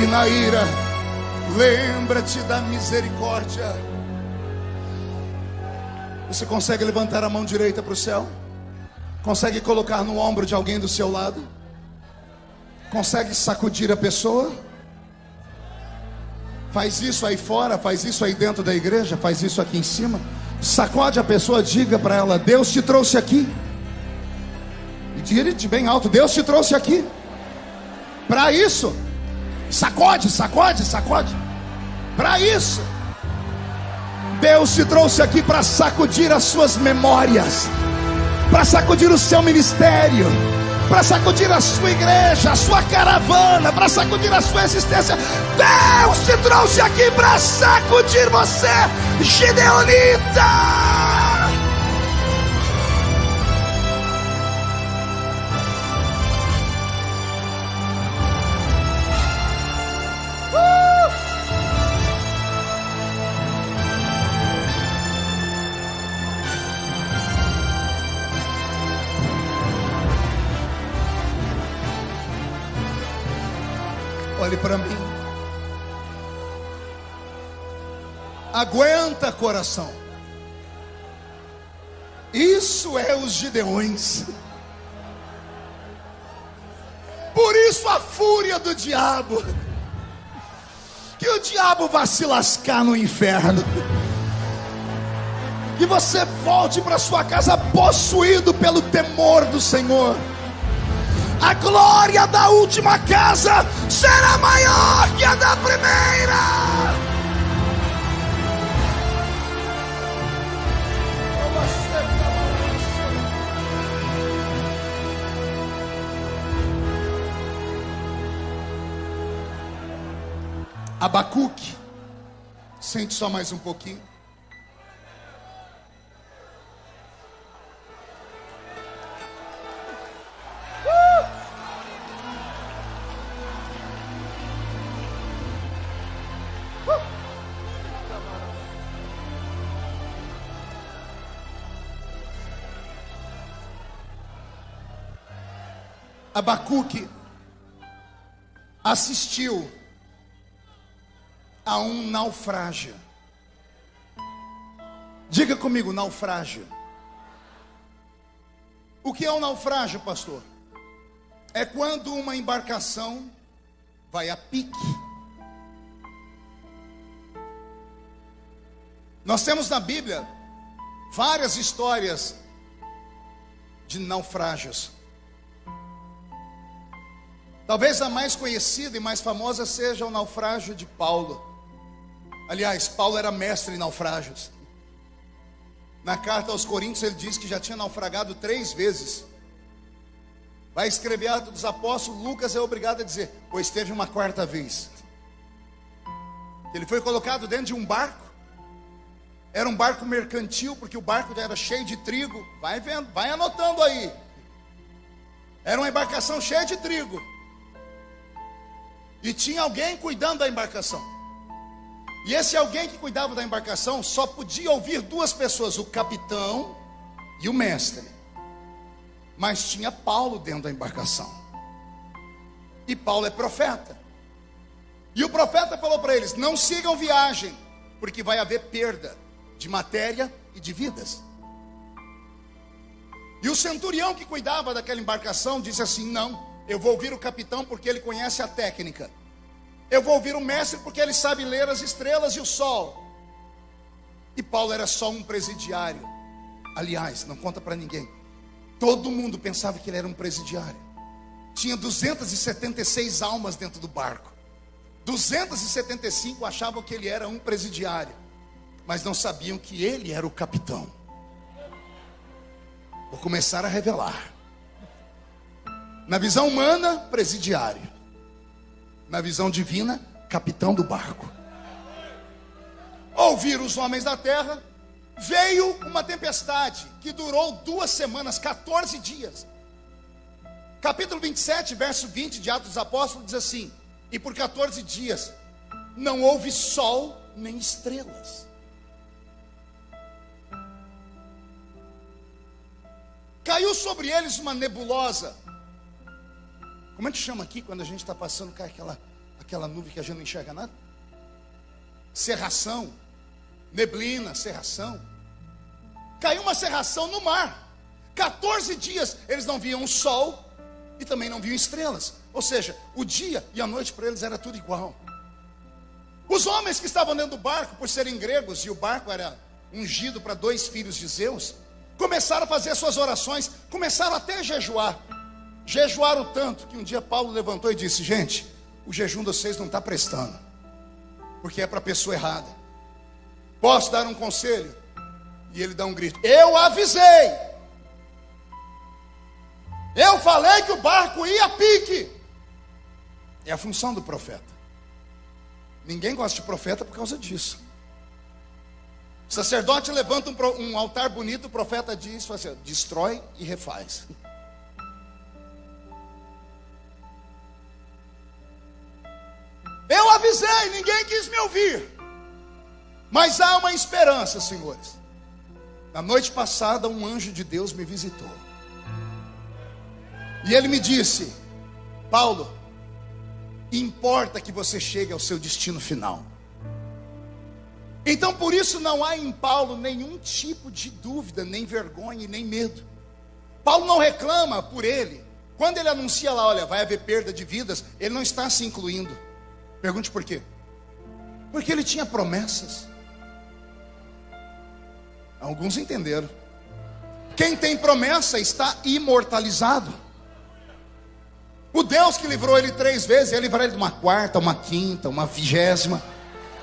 E na ira, lembra-te da misericórdia. Você consegue levantar a mão direita para o céu? Consegue colocar no ombro de alguém do seu lado? Consegue sacudir a pessoa? Faz isso aí fora, faz isso aí dentro da igreja, faz isso aqui em cima. Sacode a pessoa, diga para ela: Deus te trouxe aqui. E diga de bem alto: Deus te trouxe aqui para isso. Sacode, sacode, sacode. Para isso. Deus te trouxe aqui para sacudir as suas memórias, para sacudir o seu ministério, para sacudir a sua igreja, a sua caravana, para sacudir a sua existência. Deus te trouxe aqui para sacudir você, gideonita. Olhe para mim. Aguenta, coração. Isso é os Gideões. Por isso a fúria do diabo. Que o diabo vá se lascar no inferno. Que você volte para sua casa possuído pelo temor do Senhor. A glória da última casa será maior que a da primeira. Abacuque, sente só mais um pouquinho. Abacuque assistiu a um naufrágio. Diga comigo: naufrágio. O que é um naufrágio, pastor? É quando uma embarcação vai a pique. Nós temos na Bíblia várias histórias de naufrágios. Talvez a mais conhecida e mais famosa seja o naufrágio de Paulo. Aliás, Paulo era mestre em naufrágios. Na carta aos Coríntios ele diz que já tinha naufragado 3 vezes. Vai escrever Atos dos Apóstolos, Lucas é obrigado a dizer: pois teve uma 4ª vez. Ele foi colocado dentro de um barco. Era um barco mercantil, porque o barco já era cheio de trigo. Vai vendo, vai anotando aí. Era uma embarcação cheia de trigo. E tinha alguém cuidando da embarcação. E esse alguém que cuidava da embarcação só podia ouvir 2 pessoas: o capitão e o mestre. Mas tinha Paulo dentro da embarcação. E Paulo é profeta. E o profeta falou para eles: não sigam viagem, porque vai haver perda de matéria e de vidas. E o centurião que cuidava daquela embarcação disse assim: não, Eu vou ouvir o capitão porque ele conhece a técnica. Eu vou ouvir o mestre porque ele sabe ler as estrelas e o sol. E Paulo era só um presidiário. Aliás, não conta para ninguém. Todo mundo pensava que ele era um presidiário. Tinha 276 almas dentro do barco. 275 achavam que ele era um presidiário, mas não sabiam que ele era o capitão. Vou começar a revelar. Na visão humana, presidiário. Na visão divina, capitão do barco. Ouviram os homens da terra. Veio uma tempestade que durou 2 semanas, 14 dias. Capítulo 27, verso 20 de Atos dos Apóstolos diz assim: e por 14 dias não houve sol nem estrelas. Caiu sobre eles uma nebulosa. Como é que chama aqui quando a gente está passando, cai aquela nuvem que a gente não enxerga nada? Cerração, neblina, cerração. Caiu uma cerração no mar. 14 dias eles não viam o sol e também não viam estrelas. Ou seja, o dia e a noite para eles era tudo igual. Os homens que estavam dentro do barco, por serem gregos, e o barco era ungido para 2 filhos de Zeus, começaram a fazer suas orações, começaram até a jejuar. Jejuaram tanto que um dia Paulo levantou e disse: gente, o jejum de vocês não está prestando, porque é para a pessoa errada. Posso dar um conselho? E ele dá um grito: eu avisei, eu falei que o barco ia a pique. É a função do profeta. Ninguém gosta de profeta por causa disso. O sacerdote levanta um altar bonito, o profeta diz assim: destrói e refaz. Eu avisei, ninguém quis me ouvir. Mas há uma esperança, senhores. Na noite passada, um anjo de Deus me visitou. E ele me disse: Paulo, importa que você chegue ao seu destino final. Então por isso não há em Paulo nenhum tipo de dúvida, nem vergonha, nem medo. Paulo não reclama por ele. Quando ele anuncia lá, olha, vai haver perda de vidas, ele não está se incluindo. Pergunte por quê? Porque ele tinha promessas. Alguns entenderam. Quem tem promessa está imortalizado. O Deus que livrou ele 3 vezes, ia livrar ele de uma 4ª, uma 5ª, uma 20ª.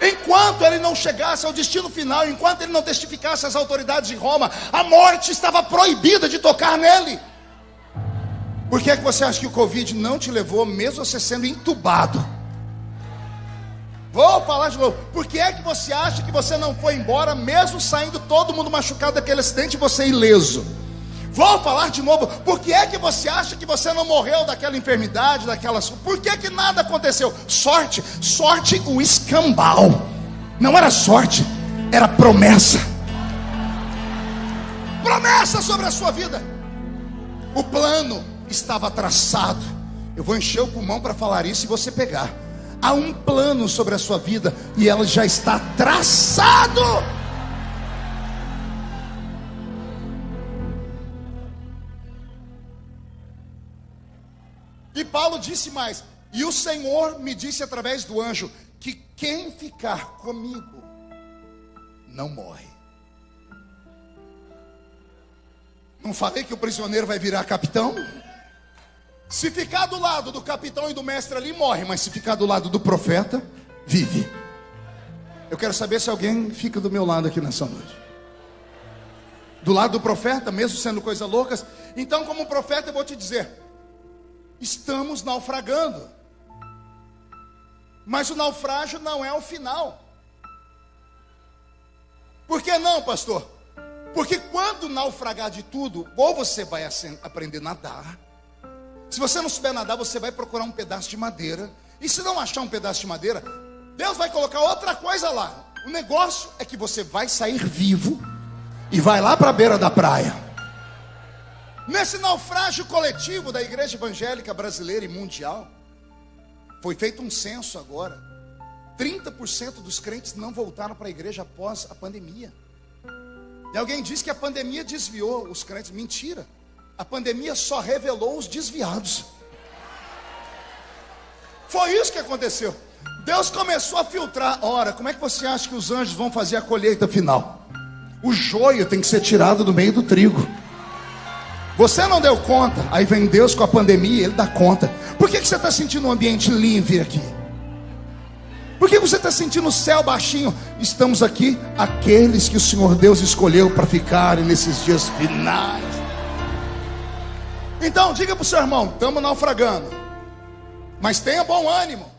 Enquanto ele não chegasse ao destino final, enquanto ele não testificasse às autoridades de Roma, a morte estava proibida de tocar nele. Por que é que você acha que o Covid não te levou, mesmo você sendo entubado? Vou falar de novo. Por que é que você acha que você não foi embora, mesmo saindo todo mundo machucado daquele acidente e você ileso? Vou falar de novo. Por que é que você acha que você não morreu daquela enfermidade, daquelas... Por que que nada aconteceu? Sorte, o escambau. Não era sorte, era promessa. Promessa sobre a sua vida. O plano estava traçado. Eu vou encher o pulmão para falar isso e você pegar. Há um plano sobre a sua vida e ela já está traçado. E Paulo disse mais: e o Senhor me disse através do anjo que quem ficar comigo não morre. Não falei que o prisioneiro vai virar capitão? Se ficar do lado do capitão e do mestre ali, morre. Mas se ficar do lado do profeta, vive. Eu quero saber se alguém fica do meu lado aqui nessa noite. Do lado do profeta, mesmo sendo coisas loucas. Então, como profeta, eu vou te dizer: estamos naufragando. Mas o naufrágio não é o final. Por que não, pastor? Porque quando naufragar de tudo, ou você vai aprender a nadar. Se você não souber nadar, você vai procurar um pedaço de madeira. E se não achar um pedaço de madeira, Deus vai colocar outra coisa lá. O negócio é que você vai sair vivo e vai lá para a beira da praia. Nesse naufrágio coletivo da igreja evangélica brasileira e mundial, foi feito um censo agora. 30% dos crentes não voltaram para a igreja após a pandemia. E alguém diz que a pandemia desviou os crentes. Mentira. A pandemia só revelou os desviados. Foi isso que aconteceu. Deus começou a filtrar. Ora, como é que você acha que os anjos vão fazer a colheita final? O joio tem que ser tirado do meio do trigo. Você não deu conta, aí vem Deus com a pandemia, Ele dá conta. Por que você está sentindo um ambiente livre aqui? Por que você está sentindo o céu baixinho? Estamos aqui, aqueles que o Senhor Deus escolheu para ficarem nesses dias finais. Então, diga para o seu irmão, estamos naufragando, mas tenha bom ânimo.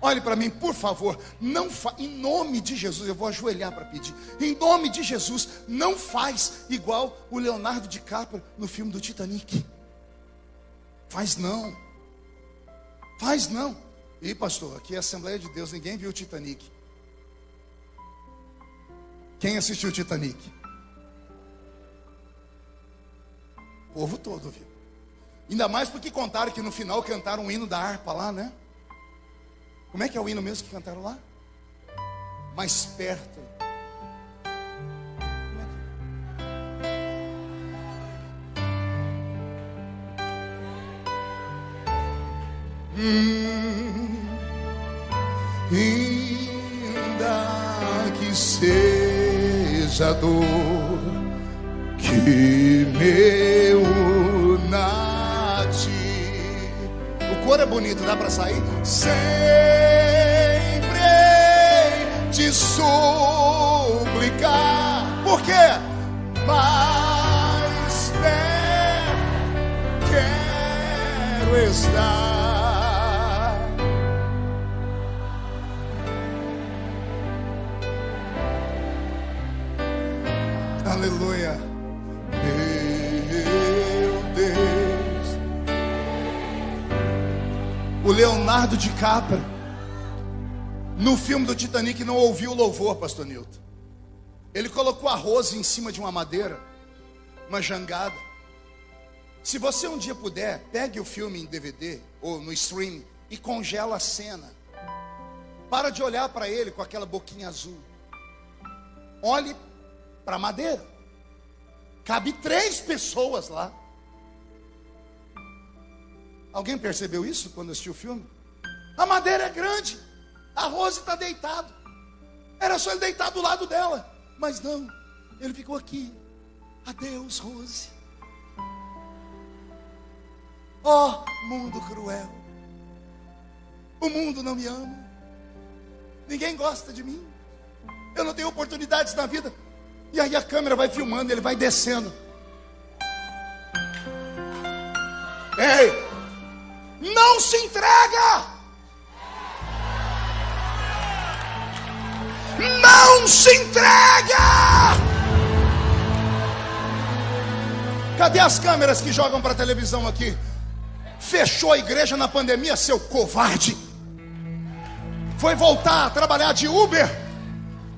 Olhe para mim, por favor, em nome de Jesus, eu vou ajoelhar para pedir. Em nome de Jesus, não faz igual o Leonardo DiCaprio no filme do Titanic. Faz não. Faz não. Ih, pastor, aqui é a Assembleia de Deus, ninguém viu o Titanic. Quem assistiu o Titanic? O povo todo viu. Ainda mais porque contaram que no final cantaram um hino da harpa lá, né? Como é que é o hino mesmo que cantaram lá? Mais perto. Ainda que seja dor que me una a ti. O coro é bonito, dá pra sair? Sempre te suplicar. Por quê? Mais perto quero estar. Aleluia. Meu Deus. O Leonardo DiCaprio no filme do Titanic não ouviu o louvor, pastor Nilton. Ele colocou a Rose em cima de uma madeira, uma jangada. Se você um dia puder, pegue o filme em DVD ou no stream e congela a cena. Para de olhar para ele com aquela boquinha azul. Olhe para a madeira. Cabe 3 pessoas lá. Alguém percebeu isso quando assistiu o filme? A madeira é grande. A Rose está deitada. Era só ele deitar do lado dela. Mas não, ele ficou aqui. Adeus, Rose. Oh, mundo cruel. O mundo não me ama. Ninguém gosta de mim. Eu não tenho oportunidades na vida. E aí a câmera vai filmando, ele vai descendo. Ei, não se entrega! Não se entrega! Cadê as câmeras que jogam para a televisão aqui? Fechou a igreja na pandemia, seu covarde. Foi voltar a trabalhar de Uber.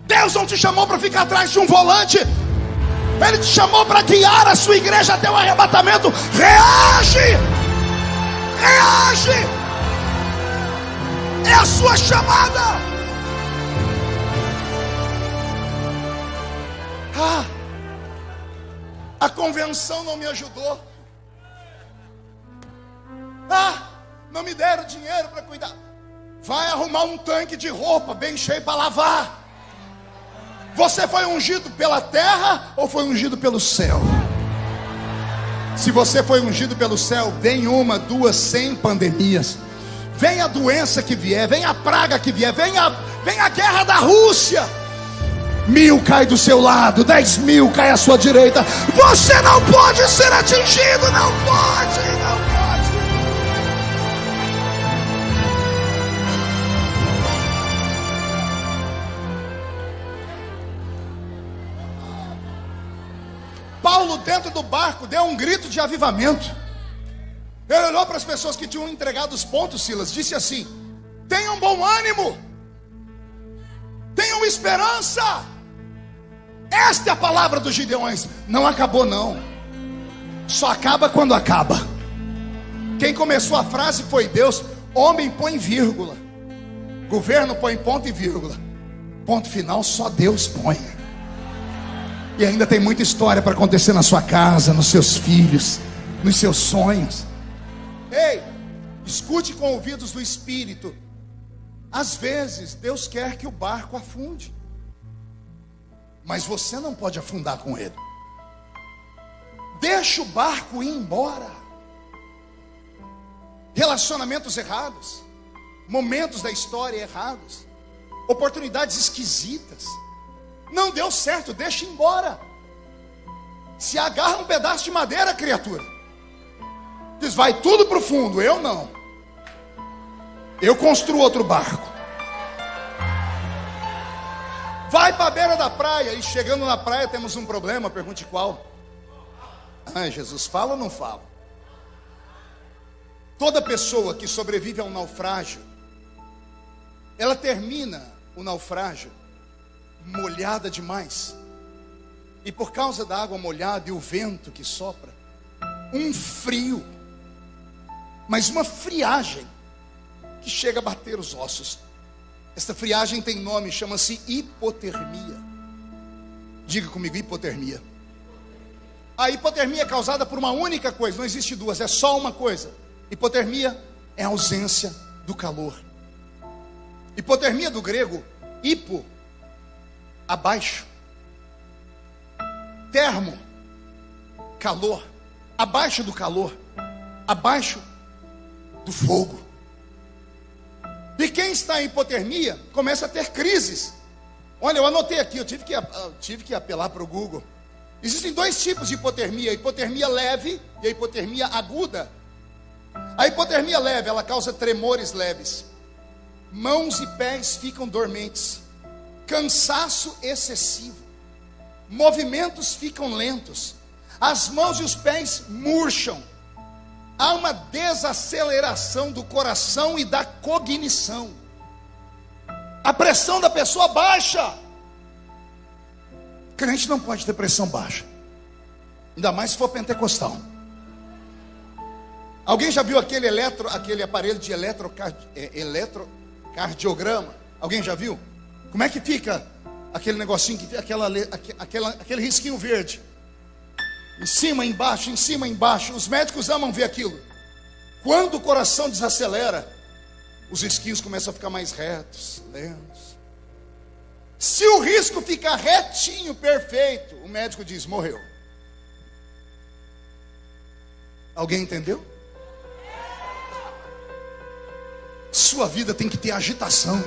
Deus não te chamou para ficar atrás de um volante. Ele te chamou para guiar a sua igreja até o arrebatamento. Reage! Reage! É a sua chamada. A convenção não me ajudou. Não me deram dinheiro para cuidar. Vai arrumar um tanque de roupa bem cheio para lavar. Você foi ungido pela terra ou foi ungido pelo céu? Se você foi ungido pelo céu, vem 1, 2, 100 pandemias. Vem a doença que vier, vem a praga que vier, vem a guerra da Rússia. 1000 cai do seu lado, 10.000 cai à sua direita. Você não pode ser atingido, não pode, não pode. Paulo, dentro do barco, deu um grito de avivamento. Ele olhou para as pessoas que tinham entregado os pontos, Silas, disse assim: tenham bom ânimo, tenham esperança. Esta é a palavra dos Gideões. Não acabou não. Só acaba quando acaba. Quem começou a frase foi Deus. Homem põe vírgula, governo põe ponto e vírgula. Ponto final só Deus põe. E ainda tem muita história para acontecer na sua casa, nos seus filhos, nos seus sonhos. Ei, Escute com ouvidos do Espírito. Às vezes, Deus quer que o barco afunde, mas você não pode afundar com ele. Deixa o barco ir embora. Relacionamentos errados, momentos da história errados, oportunidades esquisitas, não deu certo, deixa ir embora. Se agarra um pedaço de madeira, criatura. Diz, vai tudo para o fundo. Eu não. Eu construo outro barco. Vai para a beira da praia. E chegando na praia temos um problema. Pergunte qual. Jesus, fala ou não fala? Toda pessoa que sobrevive a um naufrágio, ela termina o naufrágio molhada demais. E por causa da água molhada e o vento que sopra, um frio, mas uma friagem que chega a bater os ossos. Esta friagem tem nome, chama-se hipotermia. Diga comigo, hipotermia. A hipotermia é causada por uma única coisa, não existe duas, é só uma coisa. Hipotermia é a ausência do calor. Hipotermia do grego, hipo, abaixo. Termo, calor. Abaixo do calor, abaixo do fogo. E quem está em hipotermia começa a ter crises. Olha, eu anotei aqui, eu tive que apelar para o Google. Existem dois tipos de hipotermia: a hipotermia leve e a hipotermia aguda. A hipotermia leve, ela causa tremores leves, mãos e pés ficam dormentes, cansaço excessivo, movimentos ficam lentos, as mãos e os pés murcham, há uma desaceleração do coração e da cognição, a pressão da pessoa baixa. Crente não pode ter pressão baixa, ainda mais se for pentecostal. Alguém já viu aquele aparelho de eletrocardiograma? Alguém já viu? Como é que fica aquele negocinho, aquele risquinho verde? Em cima, embaixo, em cima, embaixo. Os médicos amam ver aquilo. Quando o coração desacelera, os risquinhos começam a ficar mais retos, lentos. Se o risco ficar retinho, perfeito, o médico diz, morreu. Alguém entendeu? Sua vida tem que ter agitação.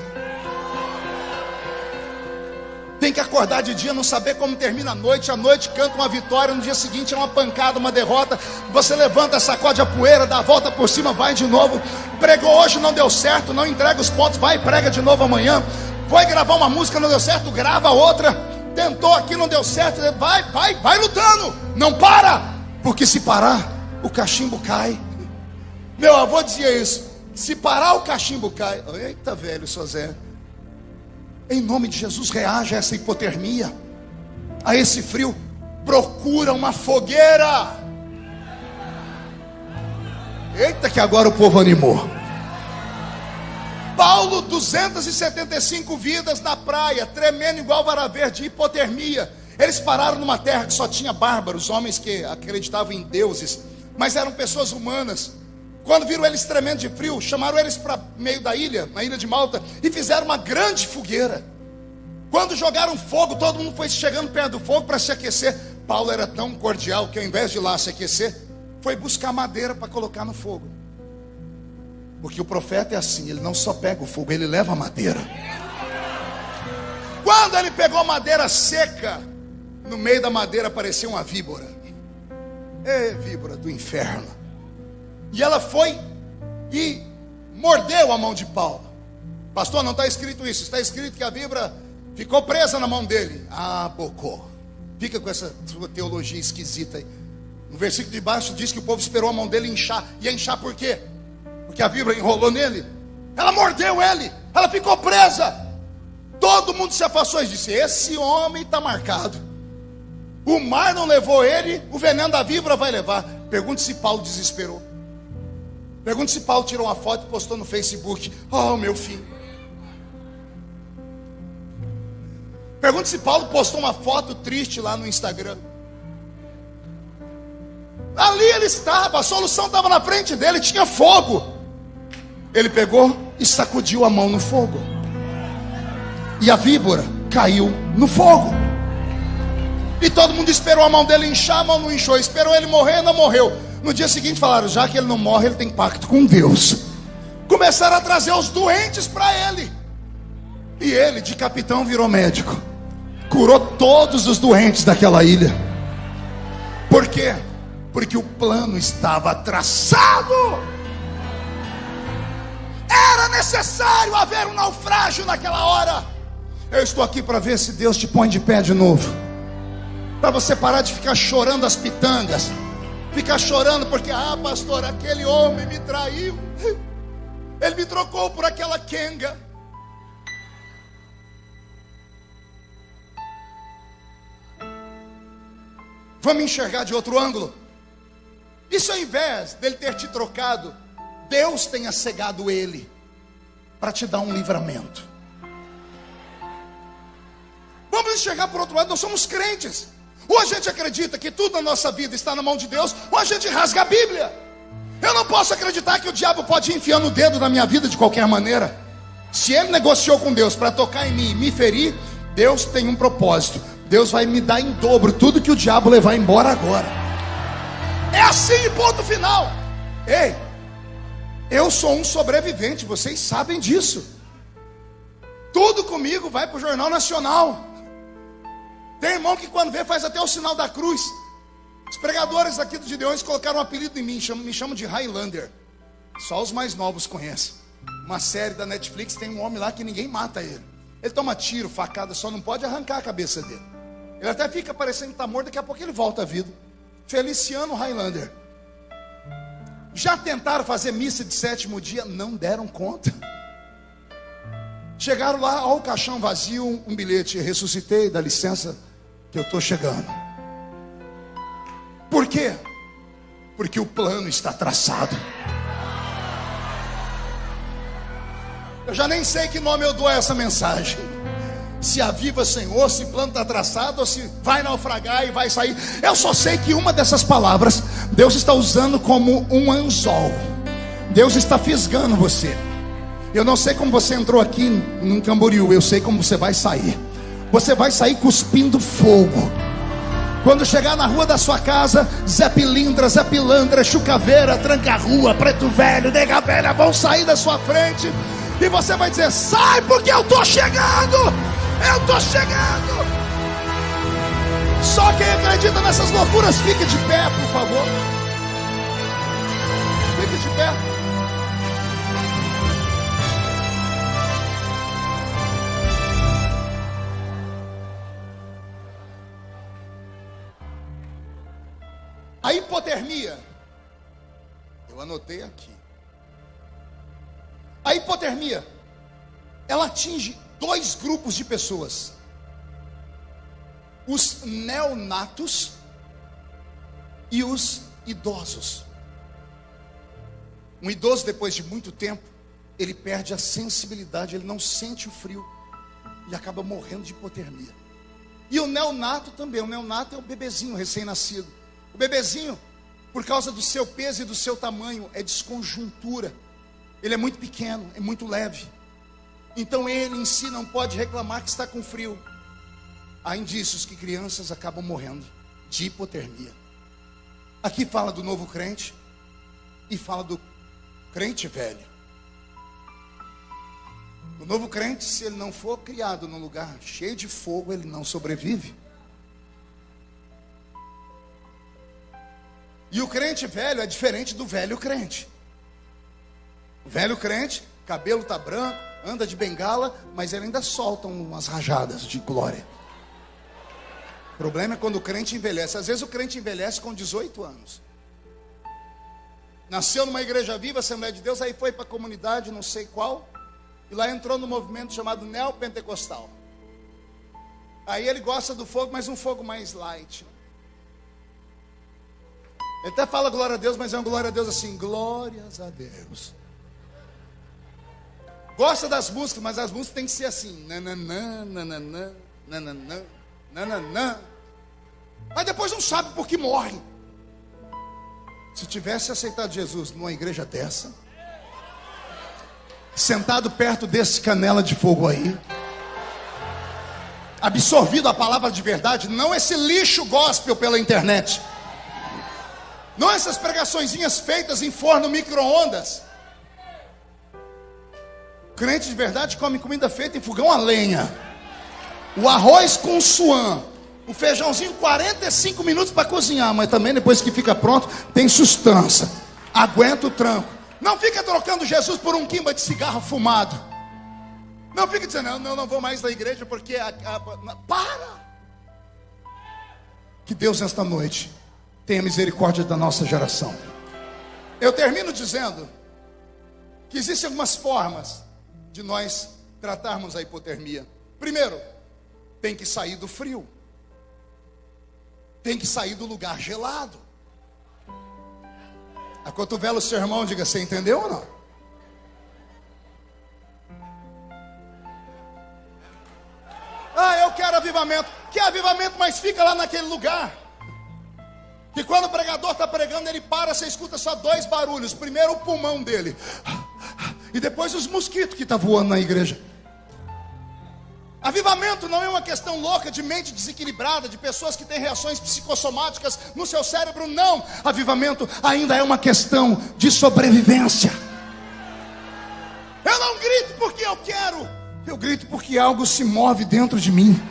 Tem que acordar de dia, não saber como termina a noite canta uma vitória, no dia seguinte é uma pancada, uma derrota. Você levanta, sacode a poeira, dá a volta por cima, vai de novo. Pregou hoje, não deu certo, não entrega os pontos, vai e prega de novo amanhã. Foi gravar uma música, não deu certo, grava outra. Tentou aqui, não deu certo, vai lutando. Não para, porque se parar, o cachimbo cai. Meu avô dizia isso. Se parar, o cachimbo cai. Eita, velho, seu Zé. Em nome de Jesus, reaja a essa hipotermia, a esse frio. Procura uma fogueira. Eita, que agora o povo animou. Paulo, 275 vidas na praia, tremendo igual vara verde, hipotermia. Eles pararam numa terra que só tinha bárbaros, homens que acreditavam em deuses, mas eram pessoas humanas. Quando viram eles tremendo de frio, chamaram eles para meio da ilha, na ilha de Malta, e fizeram uma grande fogueira. Quando jogaram fogo, todo mundo foi chegando perto do fogo para se aquecer. Paulo era tão cordial que ao invés de ir lá se aquecer, foi buscar madeira para colocar no fogo. Porque o profeta é assim, ele não só pega o fogo, ele leva a madeira. Quando ele pegou madeira seca, no meio da madeira apareceu uma víbora. Víbora do inferno. E ela foi e mordeu a mão de Paulo. Pastor, não está escrito isso. Está escrito que a víbora ficou presa na mão dele. Bocó. Fica com essa sua teologia esquisita aí. No versículo de baixo diz que o povo esperou a mão dele inchar. Ia inchar por quê? Porque a víbora enrolou nele. Ela mordeu ele. Ela ficou presa. Todo mundo se afastou e disse, esse homem está marcado. O mar não levou ele, o veneno da víbora vai levar. Pergunte se Paulo desesperou. Pergunte se Paulo tirou uma foto e postou no Facebook. Oh, meu filho. Pergunte se Paulo postou uma foto triste lá no Instagram. Ali ele estava, a solução estava na frente dele, tinha fogo. Ele pegou e sacudiu a mão no fogo, e a víbora caiu no fogo. E todo mundo esperou a mão dele inchar, a mão não inchou. Esperou ele morrer, não morreu. No dia seguinte falaram, já que ele não morre, ele tem pacto com Deus. Começaram a trazer os doentes para ele. E ele, de capitão, virou médico. Curou todos os doentes daquela ilha. Por quê? Porque o plano estava traçado. Era necessário haver um naufrágio naquela hora. Eu estou aqui para ver se Deus te põe de pé de novo, para você parar de ficar chorando as pitangas. Ficar chorando porque, pastor, aquele homem me traiu, ele me trocou por aquela quenga. Vamos enxergar de outro ângulo. E se ao invés dele ter te trocado, Deus tenha cegado ele para te dar um livramento? Vamos enxergar por outro lado. Nós somos crentes. Ou a gente acredita que tudo na nossa vida está na mão de Deus, ou a gente rasga a Bíblia. Eu não posso acreditar que o diabo pode ir enfiando o dedo na minha vida de qualquer maneira. Se ele negociou com Deus para tocar em mim e me ferir, Deus tem um propósito. Deus vai me dar em dobro tudo que o diabo levar embora agora. É assim, ponto final. Ei, eu sou um sobrevivente, vocês sabem disso. Tudo comigo vai para o Jornal Nacional. Tem irmão que quando vê faz até o sinal da cruz. Os pregadores aqui do Gideões colocaram um apelido em mim, me chamam de Highlander. Só os mais novos conhecem. Uma série da Netflix, tem um homem lá que ninguém mata ele. Ele toma tiro, facada, só não pode arrancar a cabeça dele. Ele até fica parecendo que está morto, daqui a pouco ele volta à vida. Feliciano Highlander. Já tentaram fazer missa de 7º dia, não deram conta. Chegaram lá, ó, o caixão vazio, um bilhete: ressuscitei, dá licença que eu estou chegando. Por quê? Porque o plano está traçado. Eu já nem sei que nome eu dou a essa mensagem. Se aviva, Senhor, se o plano está traçado, ou se vai naufragar e vai sair. Eu só sei que uma dessas palavras Deus está usando como um anzol. Deus está fisgando você. Eu não sei como você entrou aqui em Camboriú, eu sei como você vai sair. Você vai sair cuspindo fogo. Quando chegar na rua da sua casa, Zé Pilindra, Zé Pilantra, Chucaveira, Tranca-Rua, Preto Velho, Nega Velha vão sair da sua frente. E você vai dizer: sai, porque eu estou chegando. Eu estou chegando. Só quem acredita nessas loucuras, fique de pé, por favor. Fique de pé. A hipotermia, eu anotei aqui. A hipotermia, ela atinge 2 grupos de pessoas: os neonatos e os idosos. Um idoso, depois de muito tempo, ele perde a sensibilidade, ele não sente o frio e acaba morrendo de hipotermia. E o neonato também. O neonato é o bebezinho recém-nascido. O bebezinho, por causa do seu peso e do seu tamanho, é desconjuntura. Ele é muito pequeno, é muito leve. Então ele em si não pode reclamar que está com frio. Há indícios que crianças acabam morrendo de hipotermia. Aqui fala do novo crente e fala do crente velho. O novo crente, se ele não for criado num lugar cheio de fogo, ele não sobrevive. E o crente velho é diferente do velho crente. O velho crente, cabelo está branco, anda de bengala, mas ele ainda solta umas rajadas de glória. O problema é quando o crente envelhece. Às vezes o crente envelhece com 18 anos. Nasceu numa igreja viva, Assembleia de Deus, aí foi para a comunidade, não sei qual, e lá entrou no movimento chamado neopentecostal. Aí ele gosta do fogo, mas um fogo mais light. Ele até fala glória a Deus, mas é um glória a Deus assim: glórias a Deus. Gosta das músicas, mas as músicas tem que ser assim: nananã, nananã, nananã, nananã. Mas depois não sabe por que morre. Se tivesse aceitado Jesus numa igreja dessa, sentado perto desse canela de fogo aí, absorvido a palavra de verdade, não esse lixo gospel pela internet, não essas pregaçõezinhas feitas em forno micro-ondas. Crente de verdade come comida feita em fogão a lenha. O arroz com suã, o feijãozinho 45 minutos para cozinhar, mas também depois que fica pronto tem sustância, aguenta o tranco. Não fica trocando Jesus por um quimba de cigarro fumado. Não fica dizendo, não vou mais na igreja porque para. Que Deus nesta noite tenha misericórdia da nossa geração. Eu termino dizendo que existem algumas formas de nós tratarmos a hipotermia. Primeiro, tem que sair do frio. Tem que sair do lugar gelado. Acotovela o seu irmão, diga, você entendeu ou não? Eu quero avivamento. Que avivamento, mas fica lá naquele lugar. Que quando o pregador está pregando, ele para, você escuta só 2 barulhos. Primeiro o pulmão dele, e depois os mosquitos que estão voando na igreja. Avivamento não é uma questão louca de mente desequilibrada, de pessoas que têm reações psicossomáticas no seu cérebro, não. Avivamento ainda é uma questão de sobrevivência. Eu não grito porque eu quero, eu grito porque algo se move dentro de mim.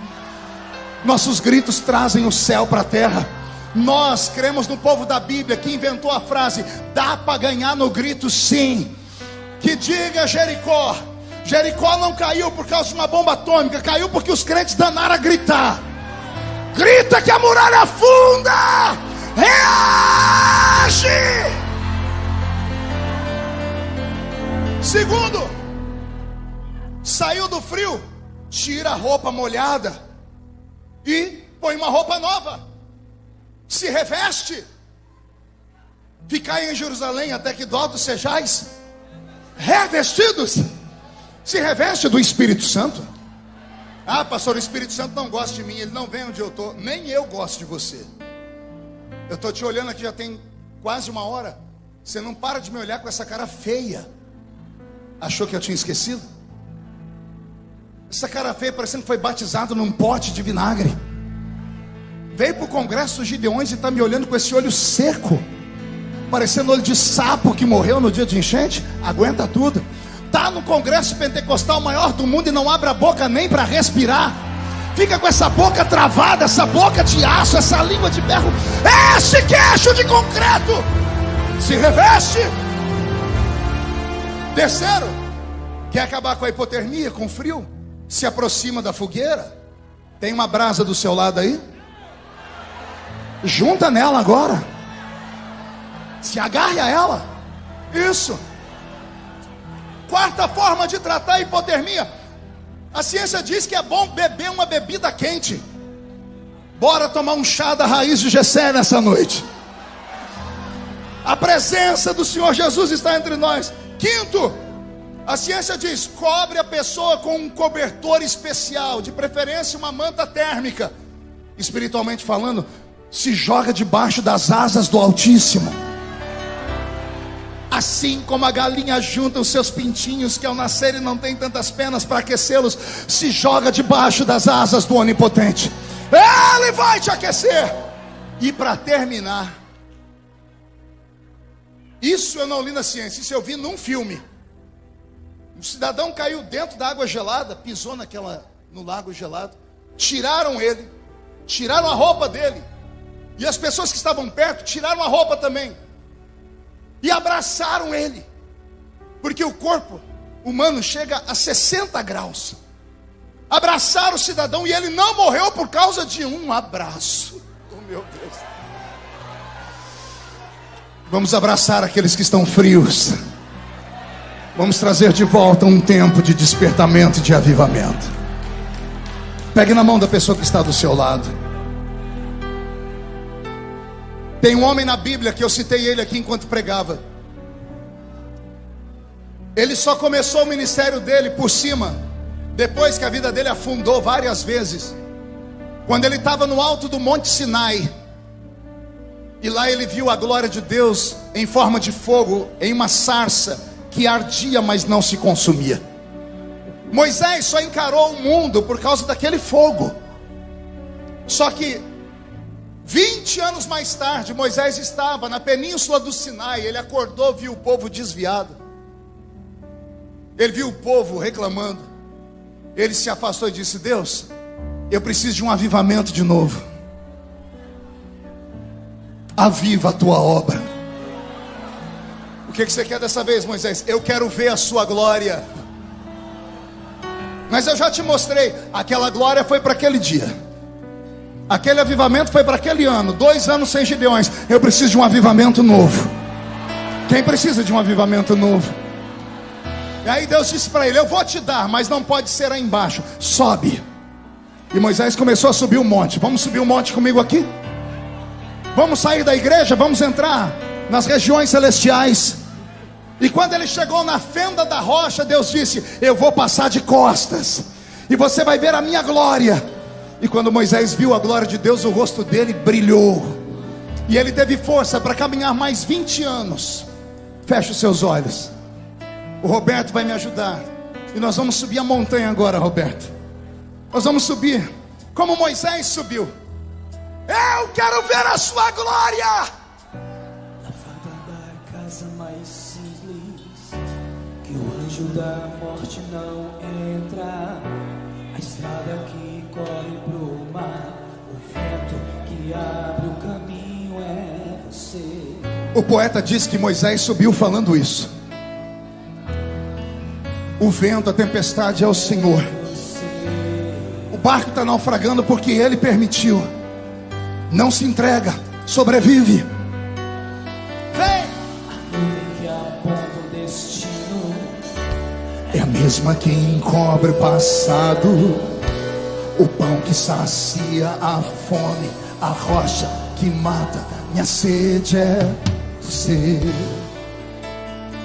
Nossos gritos trazem o céu para a terra. Nós cremos no povo da Bíblia que inventou a frase, dá para ganhar no grito sim. Que diga Jericó, Jericó não caiu por causa de uma bomba atômica, caiu porque os crentes danaram a gritar. Grita que a muralha afunda, reage. Segundo, saiu do frio, tira a roupa molhada e põe uma roupa nova. Se reveste. Ficai em Jerusalém até que dotos sejais revestidos. Se reveste do Espírito Santo. Pastor, o Espírito Santo não gosta de mim, ele não vem onde eu estou. Nem eu gosto de você. Eu estou te olhando aqui já tem quase 1 hora. Você não para de me olhar com essa cara feia. Achou que eu tinha esquecido? Essa cara feia parecendo que foi batizado num pote de vinagre. Veio para o congresso dos Gideões e está me olhando com esse olho seco, parecendo olho de sapo que morreu no dia de enchente. Aguenta tudo. Está no congresso pentecostal maior do mundo e não abre a boca nem para respirar. Fica com essa boca travada, essa boca de aço, essa língua de ferro, esse queixo de concreto. Se reveste. Terceiro, quer acabar com a hipotermia, com o frio? Se aproxima da fogueira. Tem uma brasa do seu lado aí? Junta nela agora. Se agarre a ela. Isso. Quarta forma de tratar a hipotermia. A ciência diz que é bom beber uma bebida quente. Bora tomar um chá da raiz de Jessé nessa noite. A presença do Senhor Jesus está entre nós. Quinto, a ciência diz, cobre a pessoa com um cobertor especial, de preferência uma manta térmica. Espiritualmente falando, se joga debaixo das asas do Altíssimo. Assim como a galinha junta os seus pintinhos, que ao nascerem não tem tantas penas para aquecê-los, se joga debaixo das asas do Onipotente. Ele vai te aquecer. E para terminar, isso eu não li na ciência, isso eu vi num filme. Um cidadão caiu dentro da água gelada, pisou no lago gelado, tiraram ele, tiraram a roupa dele, e as pessoas que estavam perto tiraram a roupa também, e abraçaram ele, porque o corpo humano chega a 60 graus. Abraçaram o cidadão e ele não morreu por causa de um abraço. Oh meu Deus. Vamos abraçar aqueles que estão frios. Vamos trazer de volta um tempo de despertamento e de avivamento. Pegue na mão da pessoa que está do seu lado. Tem um homem na Bíblia que eu citei ele aqui enquanto pregava. Ele só começou o ministério dele por cima, depois que a vida dele afundou várias vezes. Quando ele estava no alto do Monte Sinai, e lá ele viu a glória de Deus em forma de fogo, em uma sarça, que ardia, mas não se consumia. Moisés só encarou o mundo por causa daquele fogo. Só que 20 anos mais tarde, Moisés estava na península do Sinai. Ele acordou, viu o povo desviado. Ele viu o povo reclamando. Ele se afastou e disse: Deus, eu preciso de um avivamento de novo. Aviva a tua obra. O que você quer dessa vez, Moisés? Eu quero ver a sua glória. Mas eu já te mostrei. Aquela glória foi para aquele dia. Aquele avivamento foi para aquele ano. 2 anos sem Gideões. Eu preciso de um avivamento novo. Quem precisa de um avivamento novo? E aí Deus disse para ele: eu vou te dar, mas não pode ser aí embaixo. Sobe. E Moisés começou a subir o monte. Vamos subir o monte comigo aqui? Vamos sair da igreja, vamos entrar nas regiões celestiais. E quando ele chegou na fenda da rocha, Deus disse: eu vou passar de costas, e você vai ver a minha glória. E quando Moisés viu a glória de Deus, o rosto dele brilhou. E ele teve força para caminhar mais 20 anos. Feche os seus olhos. O Roberto vai me ajudar. E nós vamos subir a montanha agora, Roberto. Nós vamos subir como Moisés subiu. Eu quero ver a sua glória. Na fada da casa mais simples, que o anjo da morte não entra. A estrada que corre pro mar, o vento que abre o caminho é você. O poeta diz que Moisés subiu falando isso. O vento, a tempestade é o Senhor. O barco está naufragando porque Ele permitiu. Não se entrega, sobrevive. Vem! A nuvem que aponta o destino É a mesma que encobre o passado. O pão que sacia a fome, a rocha que mata minha sede é você.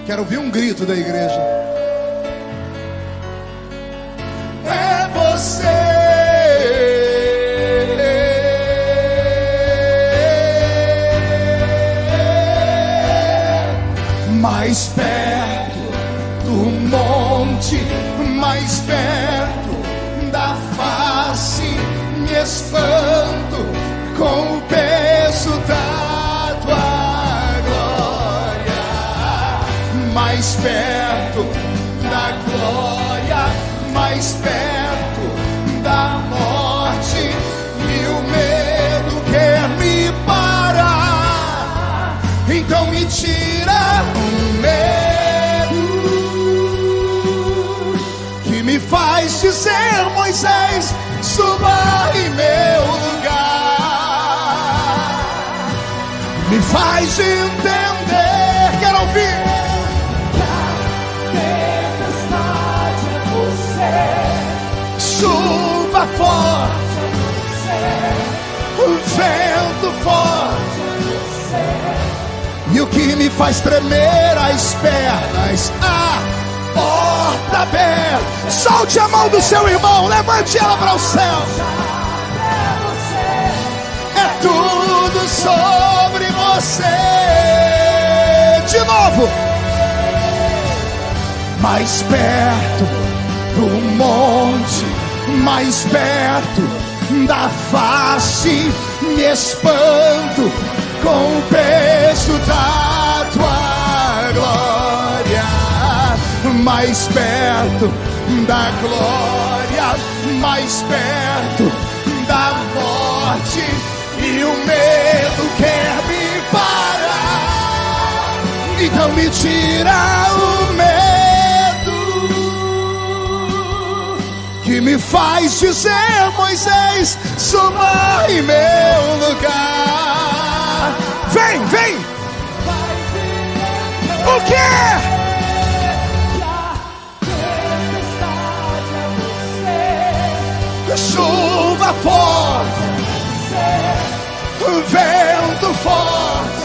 Quero ouvir um grito da igreja. É você. Mais perto do monte, mais perto da face, me espanto com o peso da tua glória. Mais perto da glória, mais perto da morte, e o medo quer me parar. Então me tira o medo que me faz dizer: Moisés, suba em meu lugar. Me faz entender, quero ouvir. Chuva forte, o vento forte, e o que me faz tremer as pernas, a porta aberta. Solte a mão do seu irmão, levante ela para o céu. É tudo sobre você. De novo. Mais perto do monte, mais perto da face, me espanto com o peso da tua glória. Mais perto da glória, mais perto da morte, e o medo quer me parar. Então me tira o medo que me faz dizer: Moisés, suba em meu lugar. Vem, vem. O quê? Chuva forte, vento forte,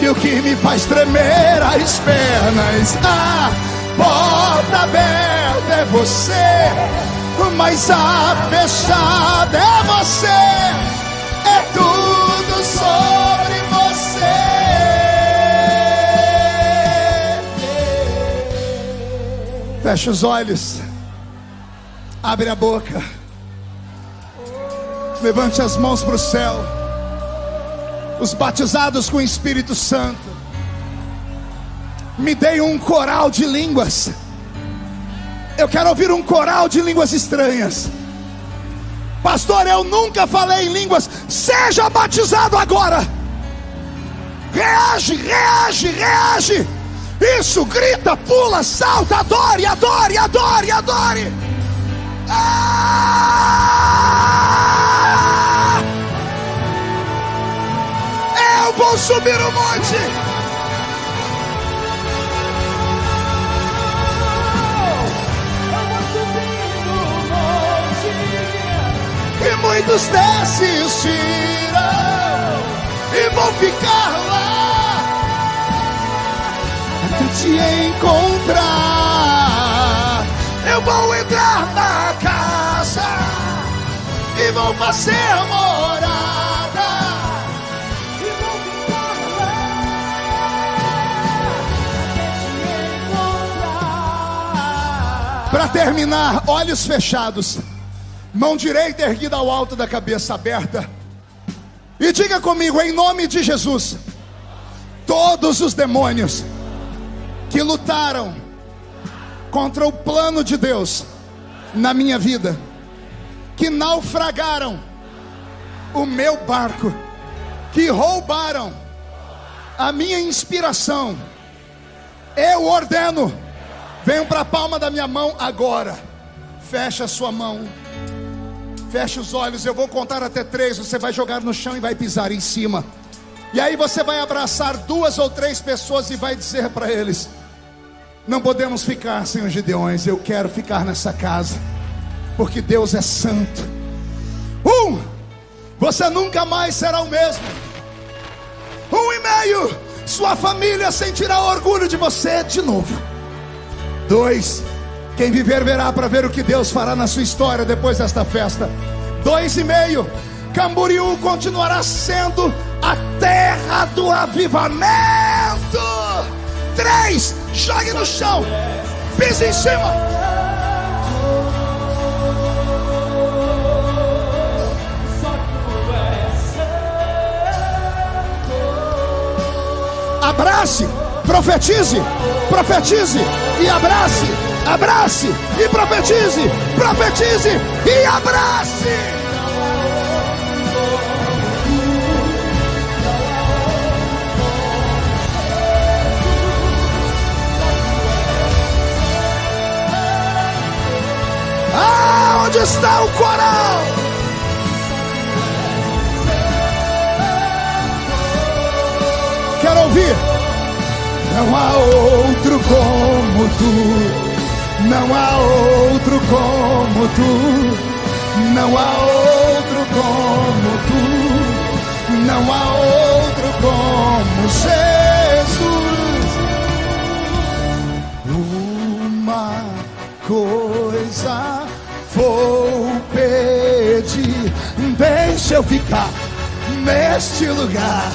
e o que me faz tremer as pernas, a porta aberta é você, mas a fechada é você. É tudo sobre você. Fecha os olhos. Abre a boca. Levante as mãos para o céu. Os batizados com o Espírito Santo, me dei um coral de línguas. Eu quero ouvir um coral de línguas estranhas. Pastor, eu nunca falei em línguas. Seja batizado agora. Reage, reage, reage. Isso, grita, pula, salta, adore, adore, adore, adore. Eu vou subir o monte. E muitos desistirão e vão ficar lá até te encontrar. Eu vou entrar na casa e vou fazer morada e vou ficar lá até te encontrar. Para terminar, olhos fechados, mão direita erguida ao alto da cabeça aberta. E diga comigo, em nome de Jesus: todos os demônios que lutaram contra o plano de Deus na minha vida, que naufragaram o meu barco, que roubaram a minha inspiração, eu ordeno, venham para a palma da minha mão agora. Fecha a sua mão. Feche os olhos, eu vou contar até 3. Você vai jogar no chão e vai pisar em cima. E aí você vai abraçar 2 ou 3 pessoas e vai dizer para eles: não podemos ficar sem os Gideões. Eu quero ficar nessa casa, porque Deus é santo. Você nunca mais será o mesmo. 1,5, sua família sentirá orgulho de você de novo. 2, quem viver verá para ver o que Deus fará na sua história depois desta festa. 2,5, Camboriú continuará sendo a terra do avivamento. 3, jogue no chão, pise em cima. Abrace, profetize, profetize e abrace. Abrace e profetize, profetize e abrace. Onde está o coral? Quero ouvir. Não há outro como tu. Não há outro como tu, não há outro como tu, não há outro como Jesus. Uma coisa vou pedir, deixa eu ficar neste lugar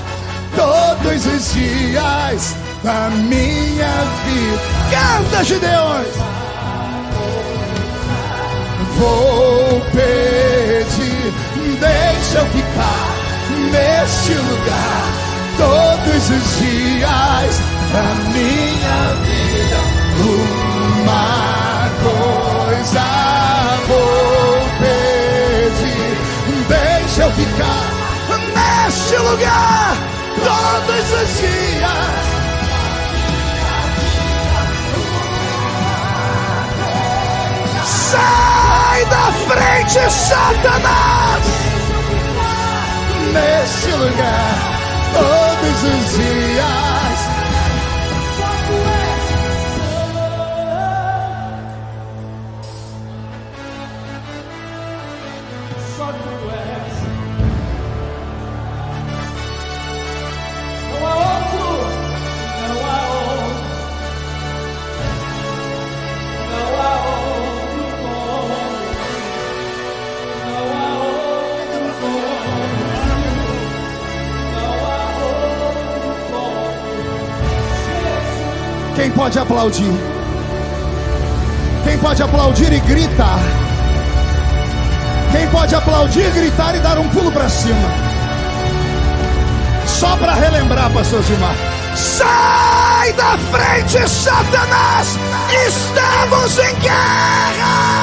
todos os dias da minha vida. Canta, Gideões! Vou pedir, deixa eu ficar neste lugar todos os dias da minha vida. Uma coisa vou pedir, deixa eu ficar neste lugar todos os dias. Sai da frente, Satanás! Neste lugar, todos os dias. Só tu és. Não há outro, não há outro, não há outro. Quem pode aplaudir? Quem pode aplaudir e gritar? Quem pode aplaudir, gritar e dar um pulo para cima? Só para relembrar, pastor Gilmar. Sai da frente, Satanás! Estamos em guerra!